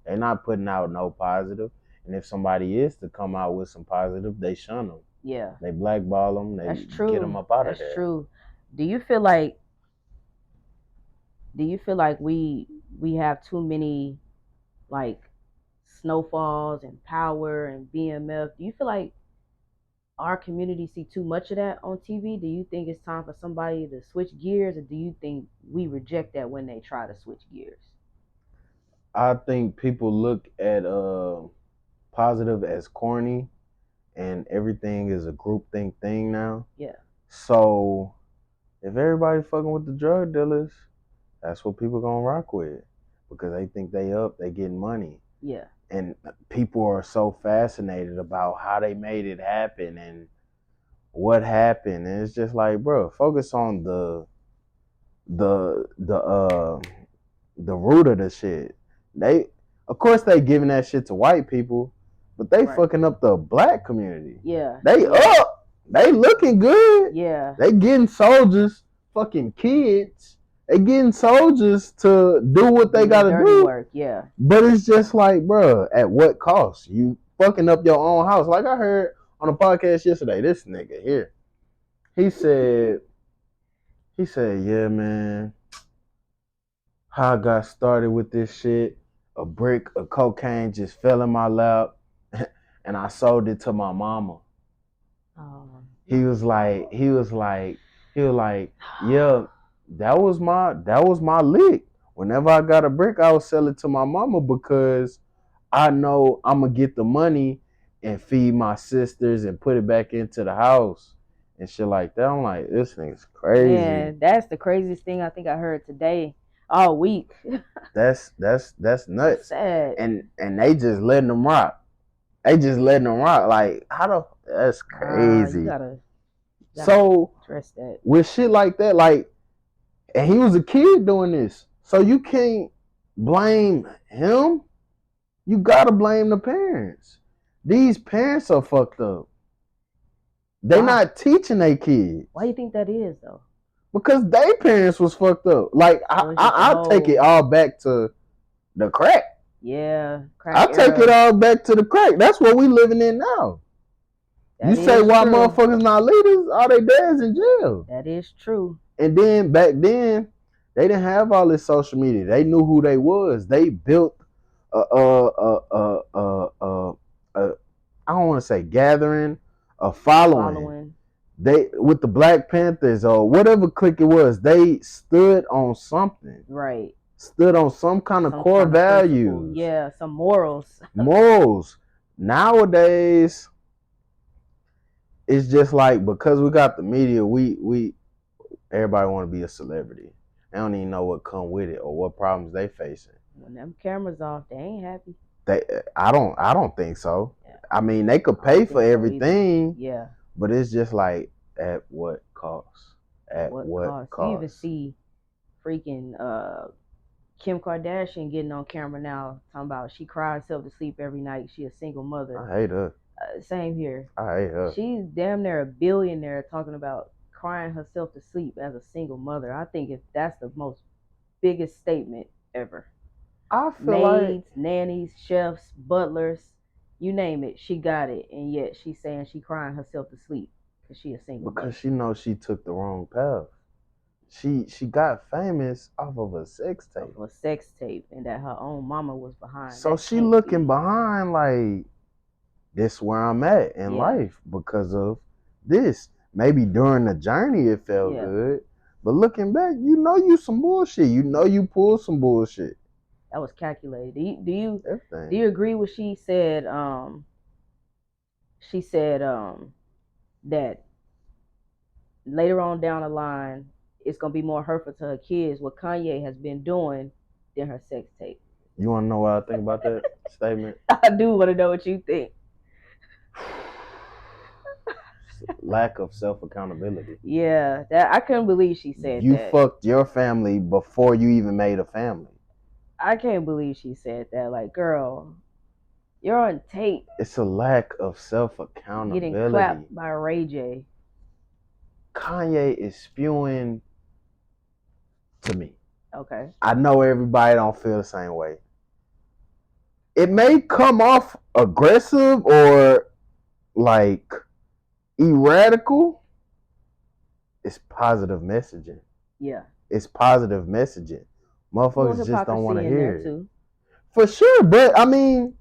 They're not putting out no positive. And if somebody is to come out with some positive, they shun them. Yeah. They blackball them. They get them up out of there. That's true. Do you feel like we have too many like Snowfalls and Power and BMF? Do you feel like our community see too much of that on TV? Do you think it's time for somebody to switch gears, or do you think we reject that when they try to switch gears? I think people look at positive as corny, and everything is a groupthink thing now. Yeah. So if everybody fucking with the drug dealers, that's what people gonna rock with because they think they up, they getting money. Yeah. And people are so fascinated about how they made it happen and what happened. And it's just like, bro, focus on the root of the shit. They, of course, they giving that shit to white people, but they fucking up the black community. Yeah. They up. They looking good. Yeah. They getting soldiers, fucking kids. They getting soldiers to do what they gotta do. Work. Yeah. But it's just like, bro, at what cost? You fucking up your own house. Like I heard on a podcast yesterday, this nigga here, he said, yeah, man, how I got started with this shit, a brick of cocaine just fell in my lap and I sold it to my mama. He was like, yeah, that was my lick. Whenever I got a brick, I would sell it to my mama because I know I'm gonna get the money and feed my sisters and put it back into the house and shit like that. I'm like, this thing's crazy. Man, that's the craziest thing I think I heard today, all week. That's nuts. Sad. And they just letting them rock. Like, that's crazy. You gotta so address that. With shit like that, like, and he was a kid doing this, so you can't blame him. You gotta blame the parents. These parents are fucked up. They're not teaching their kids. Why do you think that is, though? Because their parents was fucked up. Like, I'll take it all back to the crack. Yeah, crack. I'll take it all back to the crack. That's what we living in now. You say why motherfuckers not leaders? All they dads in jail. That is true. And then back then, they didn't have all this social media. They knew who they was. They built I don't want to say gathering, a following. They, with the Black Panthers or whatever clique it was, they stood on something. Right. Stood on some kind of core values. Yeah, some morals. Nowadays, it's just like, because we got the media, we everybody want to be a celebrity. They don't even know what come with it or what problems they facing. When them cameras off, they ain't happy. I don't think so. Yeah. I mean, they could pay for everything. Yeah. But it's just like, at what cost? At what cost? You even see freaking Kim Kardashian getting on camera now talking about she cries herself to sleep every night. She a single mother. I hate her. Same here. I hate her. She's damn near a billionaire talking about crying herself to sleep as a single mother. I think that's the most biggest statement ever. I feel Maids, nannies, chefs, butlers, you name it, she got it, and yet she's saying she crying herself to sleep because she a single mother. She knows she took the wrong path. She got famous off of a sex tape. And that her own mama was behind. So she looking behind like, this where I'm at in life because of this. Maybe during the journey it felt good, but looking back, you know you some bullshit. You know you pulled some bullshit. That was calculated. Do you agree with she said? She said that later on down the line, it's gonna be more hurtful to her kids what Kanye has been doing than her sex tape. You want to know what I think about that statement? I do want to know what you think. Lack of self-accountability. Yeah, that I couldn't believe she said that. You fucked your family before you even made a family. I can't believe she said that. Like, girl, you're on tape. It's a lack of self-accountability. Getting clapped by Ray J. Kanye is spewing to me. Okay. I know everybody don't feel the same way. It may come off aggressive or like erratical. It's positive messaging. Yeah. It's positive messaging. Motherfuckers just don't want to hear it. Too. For sure, but I mean,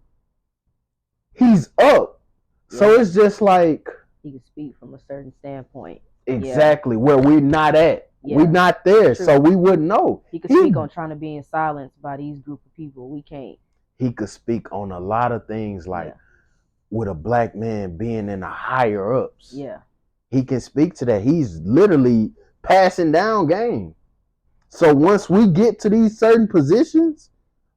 he's up. Yeah. So it's just like, he can speak from a certain standpoint. Exactly, where we're not at. Yeah. We're not there, so we wouldn't know. He could speak on trying to be in silence by these group of people. We can't. He could speak on a lot of things, like with a black man being in the higher ups. Yeah. He can speak to that. He's literally passing down game. So once we get to these certain positions,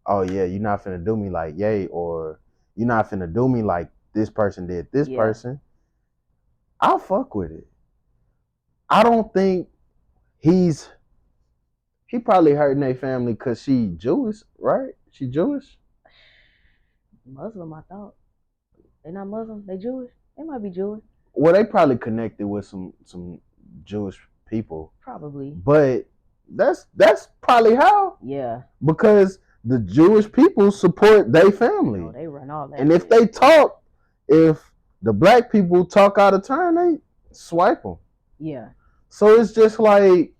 oh yeah, you're not finna do me like Ye, or you're not finna do me like this person did this person, I'll fuck with it. I don't think he probably hurting their family because she Jewish, right? She Jewish? Muslim, I thought. They not Muslim, they Jewish? They might be Jewish. Well, they probably connected with some Jewish people. Probably. But that's probably how. Yeah. Because the Jewish people support their family. No, they run all that. And if they talk, if the black people talk out of turn, they swipe them. Yeah. So it's just like,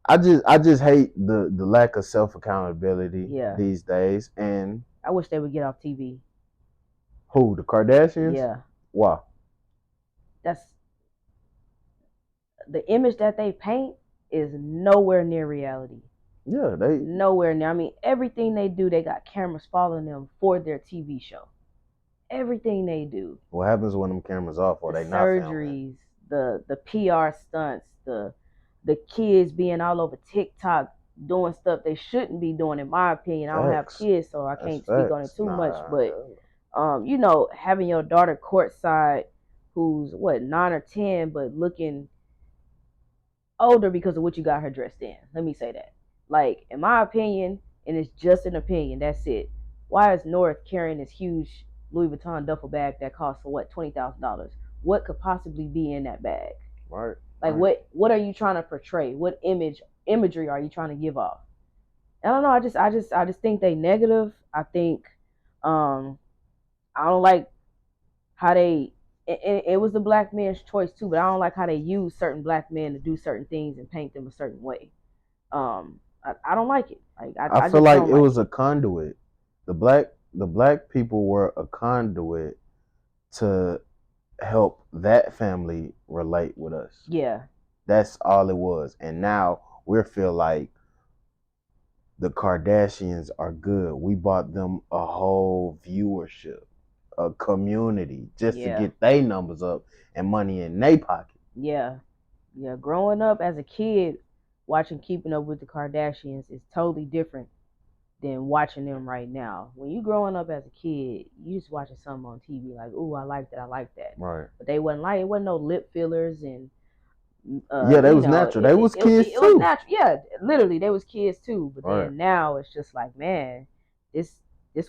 I just hate the lack of self accountability these days. And I wish they would get off TV. Who, the Kardashians? Yeah. Why? That's the image that they paint is nowhere near reality. Yeah, they nowhere near. I mean, everything they do, they got cameras following them for their TV show. Everything they do. What happens when them cameras off or they not surgeries, the PR stunts, the kids being all over TikTok doing stuff they shouldn't be doing, in my opinion. I don't have kids, so I can't speak on it too much. But you know, having your daughter courtside who's 9 or 10 but looking older because of what you got her dressed in. Let me say that. Like, in my opinion, and it's just an opinion, that's it. Why is North carrying this huge Louis Vuitton duffel bag that costs for $20,000? What could possibly be in that bag? Right. Like, what are you trying to portray? What imagery are you trying to give off? I don't know. I just think they negative. I think I don't like how they. It was the black man's choice too, but I don't like how they use certain black men to do certain things and paint them a certain way. I don't like it. Like I feel like it was a conduit. The black people were a conduit to help that family relate with us. Yeah. That's all it was. And now we feel like the Kardashians are good. We bought them a whole viewership, a community, just to get their numbers up and money in their pocket. Yeah. Yeah. Growing up as a kid, watching Keeping Up with the Kardashians is totally different than watching them right now. When you growing up as a kid, you just watching something on TV like, ooh, I like that. Right. But they wasn't like, it wasn't no lip fillers and they was natural. They was kids too. It was natural. Yeah, literally, they was kids too. But then now it's just like, man, this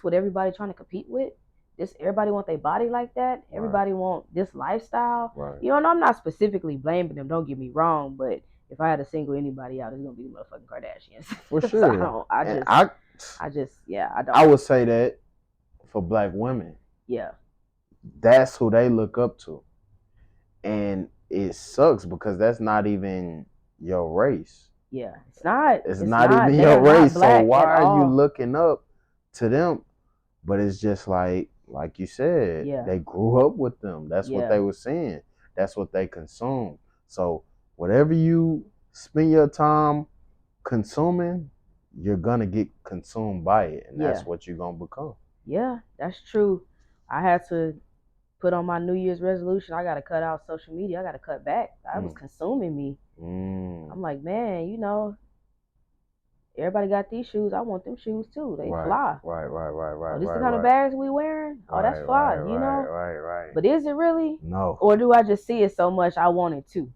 what everybody trying to compete with. This everybody want their body like that. Everybody want this lifestyle. Right. You know, and I'm not specifically blaming them. Don't get me wrong, but if I had to single anybody out, it's gonna be the motherfucking Kardashians. For sure. So I don't. I would say that for black women. Yeah. That's who they look up to. And it sucks because that's not even your race. Yeah, it's not. It's not even your race. So why are you looking up to them? But it's just like you said, they grew up with them. That's what they were seeing. That's what they consumed. So whatever you spend your time consuming, you're gonna get consumed by it, and that's what you're gonna become. Yeah, that's true. I had to put on my New Year's resolution. I gotta cut out social media. I gotta cut back. I was consuming me. I'm like, man, you know, everybody got these shoes. I want them shoes too. They fly. Right. Oh, this the kind of bags we wearing? Oh, that's fly, you know? Right. But is it really? No. Or do I just see it so much I want it to?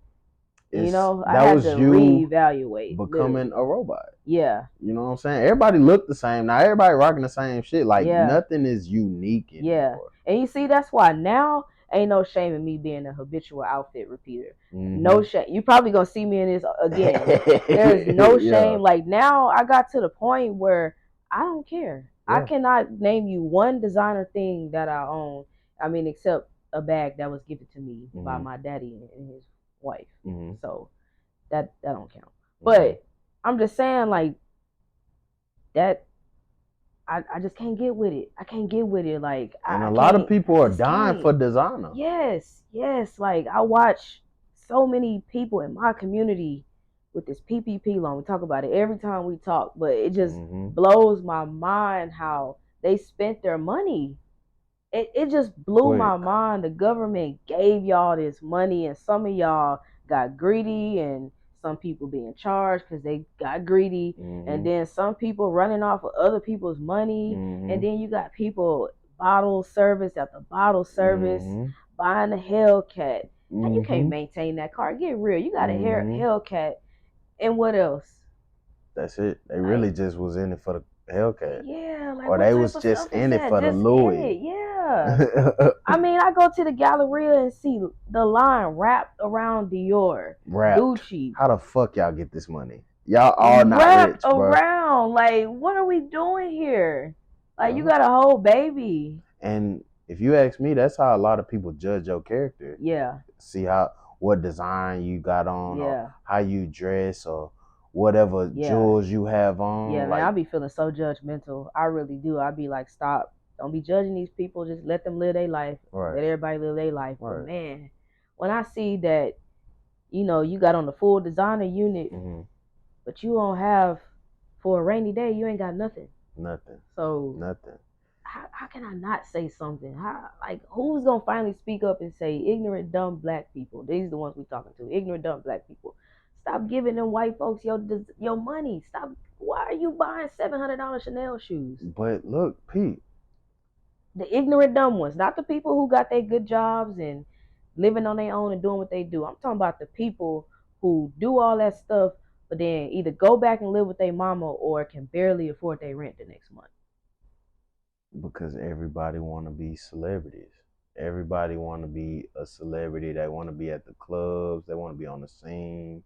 You know, I had to reevaluate. Becoming a robot. Yeah. You know what I'm saying? Everybody look the same. Now everybody rocking the same shit. Like nothing is unique anymore. Yeah. And you see, that's why now ain't no shame in me being a habitual outfit repeater. No shame. You probably gonna see me in this again. There's no shame. Like now I got to the point where I don't care. I cannot name you one designer thing that I own. I mean, except a bag that was given to me by my daddy and his wife. So that don't count. But I'm just saying, like, that I just can't get with it. I can't get with it. Like, and a lot of people are dying for designer. Yes. Like, I watch so many people in my community with this PPP loan. We talk about it every time we talk, but it just blows my mind how they spent their money. It just blew my mind. The government gave y'all this money, and some of y'all got greedy and some people being charged because they got greedy, and then some people running off of other people's money, and then you got people bottle service after bottle service buying a Hellcat. And you can't maintain that car. Get real. You got a Hellcat, and what else? That's it. They really just was in it for the Hellcat. Yeah, like or they was just in it for the Louis. Yeah. I mean, I go to the Galleria and see the line wrapped around Dior, Gucci. How the fuck y'all get this money? Y'all all not wrapped rich, bro. Around. Like, what are we doing here? Like, you got a whole baby. And if you ask me, that's how a lot of people judge your character. Yeah. See what design you got on, or how you dress, or whatever jewels you have on. Yeah, man, I be feeling so judgmental. I really do. I be like, stop. Don't be judging these people. Just let them live their life. Right. Let everybody live their life. Right. But man, when I see that, you know, you got on the full designer unit, but you don't have, for a rainy day, you ain't got nothing. Nothing. So nothing. How can I not say something? Who's gonna finally speak up and say, ignorant, dumb black people? These are the ones we talking to. Ignorant, dumb black people. Stop giving them white folks your money. Stop. Why are you buying $700 Chanel shoes? But look, Pete. The ignorant, dumb ones, not the people who got their good jobs and living on their own and doing what they do. I'm talking about the people who do all that stuff, but then either go back and live with their mama or can barely afford their rent the next month. Because everybody want to be celebrities. Everybody want to be a celebrity. They want to be at the clubs. They want to be on the scene.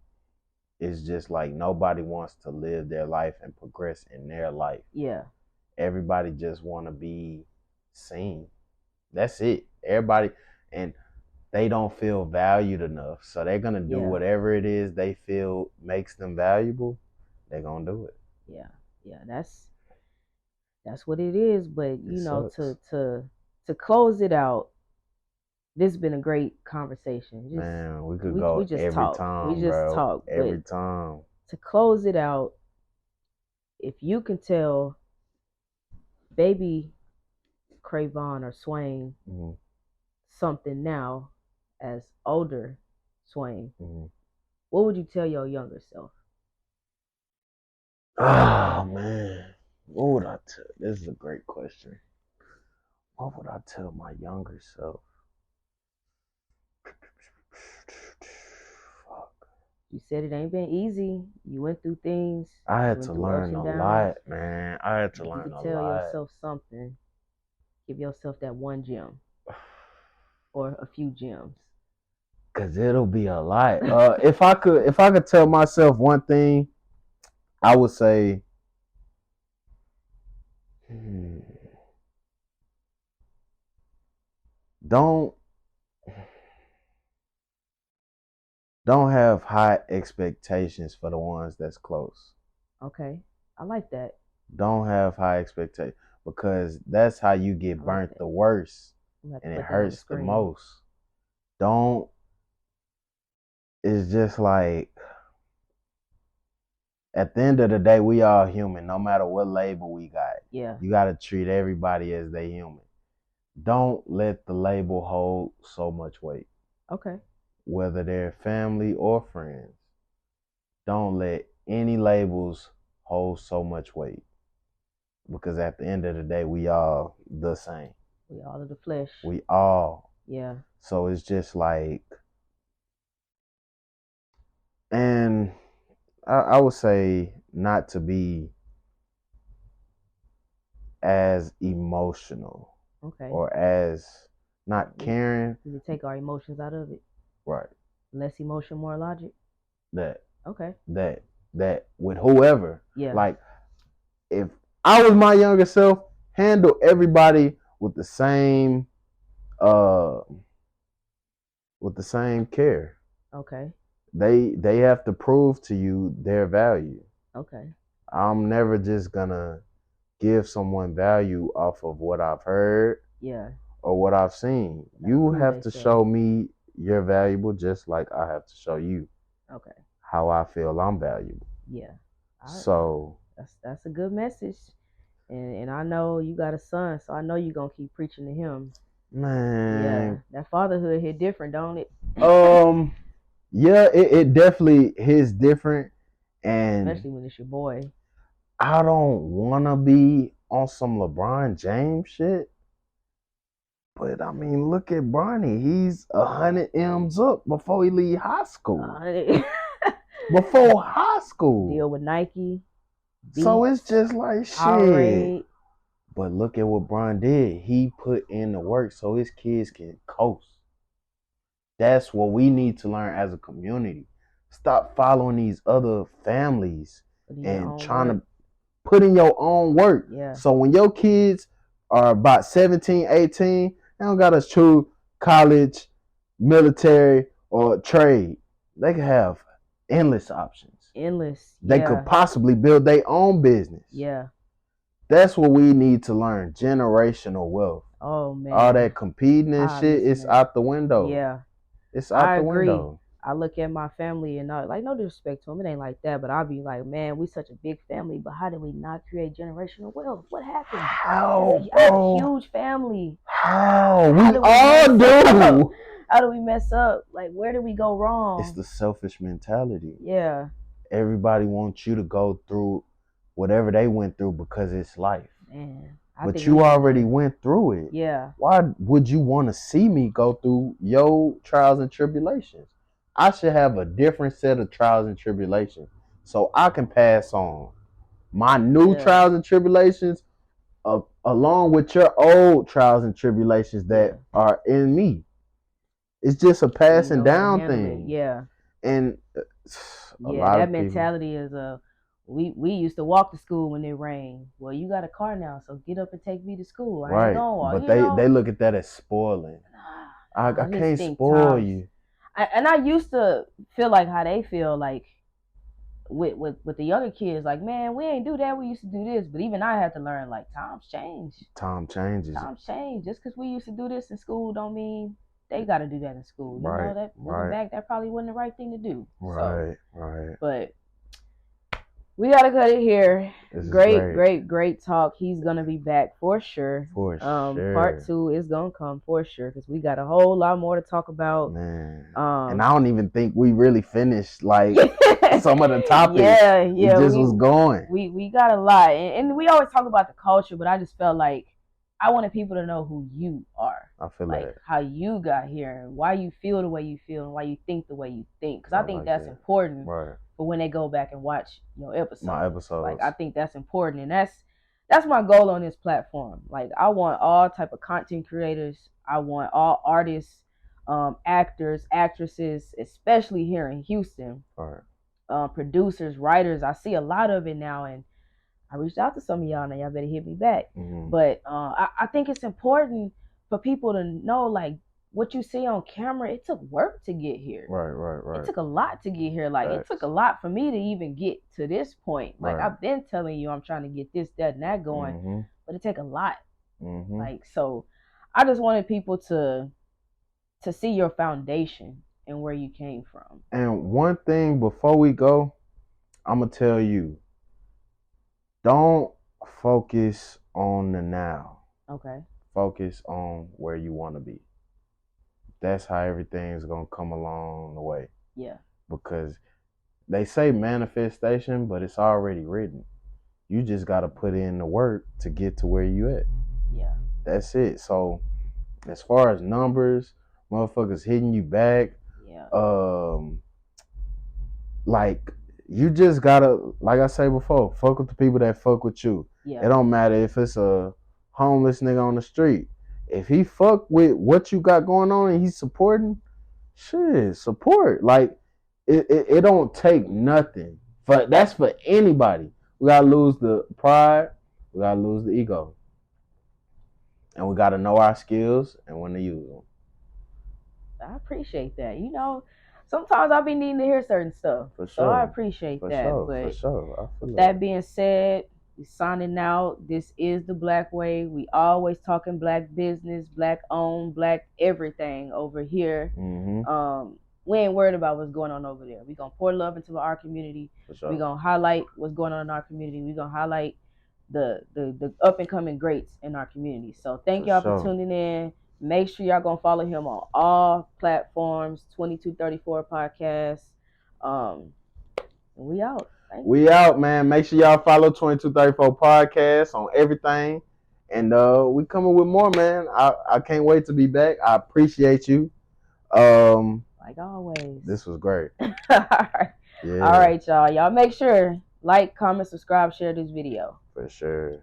It's just like nobody wants to live their life and progress in their life. Yeah. Everybody just want to be seen. That's it. Everybody, and they don't feel valued enough. So they're going to do whatever it is they feel makes them valuable. They're going to do it. Yeah. Yeah, that's what it is. But you know, to close it out, this has been a great conversation. Man, we could go every time. We just talk every time. To close it out, if you can tell baby Cravon or Swain something now as older Swain, what would you tell your younger self? Oh man, what would I tell? This is a great question. What would I tell my younger self? Fuck. You said it ain't been easy. You went through things. I had to learn a lot, man. I had to learn a lot. Tell yourself something. Give yourself that one gem. Or a few gems. Cause it'll be a lot. If I could tell myself one thing, I would say, don't have high expectations for the ones that's close. Okay, I like that. Don't have high expectations, because that's how you get burnt the worst, and it hurts the most. It's just like, at the end of the day, we all human, no matter what label we got. Yeah. You got to treat everybody as they human. Don't let the label hold so much weight. Okay. Whether they're family or friends. Don't let any labels hold so much weight. Because at the end of the day, we all the same. We all of the flesh. We all. Yeah. So it's just like, and I would say not to be as emotional. Okay. Or as not caring. You take our emotions out of it. Right. Less emotion, more logic. That. Okay. That with whoever. Yeah. Like, if I was my younger self, handle everybody with the same care. Okay. They have to prove to you their value. Okay. I'm never just gonna give someone value off of what I've heard. Yeah. Or what I've seen. You have to show me you're valuable, just like I have to show you. Okay. How I feel I'm valuable. Yeah. So that's a good message. And I know you got a son, so I know you're gonna keep preaching to him. Man. Yeah. That fatherhood hit different, don't it? Yeah, it definitely hits different, and especially when it's your boy. I don't wanna be on some LeBron James shit, but I mean, look at Barney. He's 100 M's up before he leave high school. Before high school, deal with Nike. So it's Beats, just like shit. Powerade. But look at what Bron did. He put in the work so his kids can coast. That's what we need to learn as a community. Stop following these other families and trying to put in your own work. Yeah. So when your kids are about 17, 18, they don't got to choose college, military, or trade. They can have endless options. Endless. They could possibly build their own business. Yeah. That's what we need to learn. Generational wealth. Oh man. All that competing and shit is out the window. Yeah. It's out the window. I look at my family and like, no disrespect to them, it ain't like that, but I'll be like, man, we such a big family, but how did we not create generational wealth? What happened? How, bro? A huge family. How? We all do. How do we mess up? Like, where did we go wrong? It's the selfish mentality. Yeah. Everybody wants you to go through whatever they went through because it's life. Man. But you already went through it. Yeah. Why would you want to see me go through your trials and tribulations? I should have a different set of trials and tribulations so I can pass on my new trials and tribulations along with your old trials and tribulations that are in me. It's just a passing down thing. Yeah. And that mentality is we used to walk to school when it rained. Well, you got a car now, so get up and take me to school. I ain't gonna walk. But they look at that as spoiling. I can't spoil you. And I used to feel like how they feel, like with the younger kids, like, man, we ain't do that. We used to do this. But even I had to learn, like, times change. Time changes. Times change. Just because we used to do this in school don't mean they got to do that in school. You know, that looking back, that probably wasn't the right thing to do. Right. But we gotta cut it here. Great talk. He's gonna be back for sure. Part 2 is gonna come for sure because we got a whole lot more to talk about. Man. And I don't even think we really finished like some of the topics. Yeah. We just was going. We got a lot, and we always talk about the culture, but I just felt like I wanted people to know who you are. I feel like how you got here and why you feel the way you feel and why you think the way you think. Because I think that's important for when they go back and watch your episode. My episodes. Like, I think that's important, and that's my goal on this platform. Like, I want all type of content creators. I want all artists, actors, actresses, especially here in Houston. Producers, writers. I see a lot of it now, and I reached out to some of y'all, and y'all better hit me back. Mm-hmm. But I think it's important for people to know, like, what you see on camera, it took work to get here. Right. It took a lot to get here. Like, it took a lot for me to even get to this point. Like, I've been telling you I'm trying to get this, that, and that going, but it take a lot. Like, so I just wanted people to see your foundation and where you came from. And one thing before we go, I'm going to tell you, don't focus on the now. Okay. Focus on where you want to be. That's how everything's going to come along the way. Yeah. Because they say manifestation, but it's already written. You just got to put in the work to get to where you at. Yeah. That's it. So as far as numbers, motherfuckers hitting you back, like, you just gotta, like I say before, fuck with the people that fuck with you. Yeah. It don't matter if it's a homeless nigga on the street. If he fuck with what you got going on and he's supporting, shit, support. Like, it don't take nothing. That's for anybody. We gotta lose the pride. We gotta lose the ego. And we gotta know our skills and when to use them. I appreciate that. You know, sometimes I'll be needing to hear certain stuff. For sure. So I appreciate that. For sure. I feel that being said, we signing out. This is the Black Way. We always talking Black business, Black owned, Black everything over here. Mm-hmm. We ain't worried about what's going on over there. We're going to pour love into our community. For sure. We're going to highlight what's going on in our community. We're going to highlight the up and coming greats in our community. So thank y'all for tuning in. Make sure y'all gonna follow him on all platforms. 2234 Podcast. We out. We out, man. Make sure y'all follow 2234 Podcast on everything. And we coming with more, man. I can't wait to be back. I appreciate you. Like always. This was great. All right. Yeah. All right, y'all. Y'all make sure like, comment, subscribe, share this video. For sure.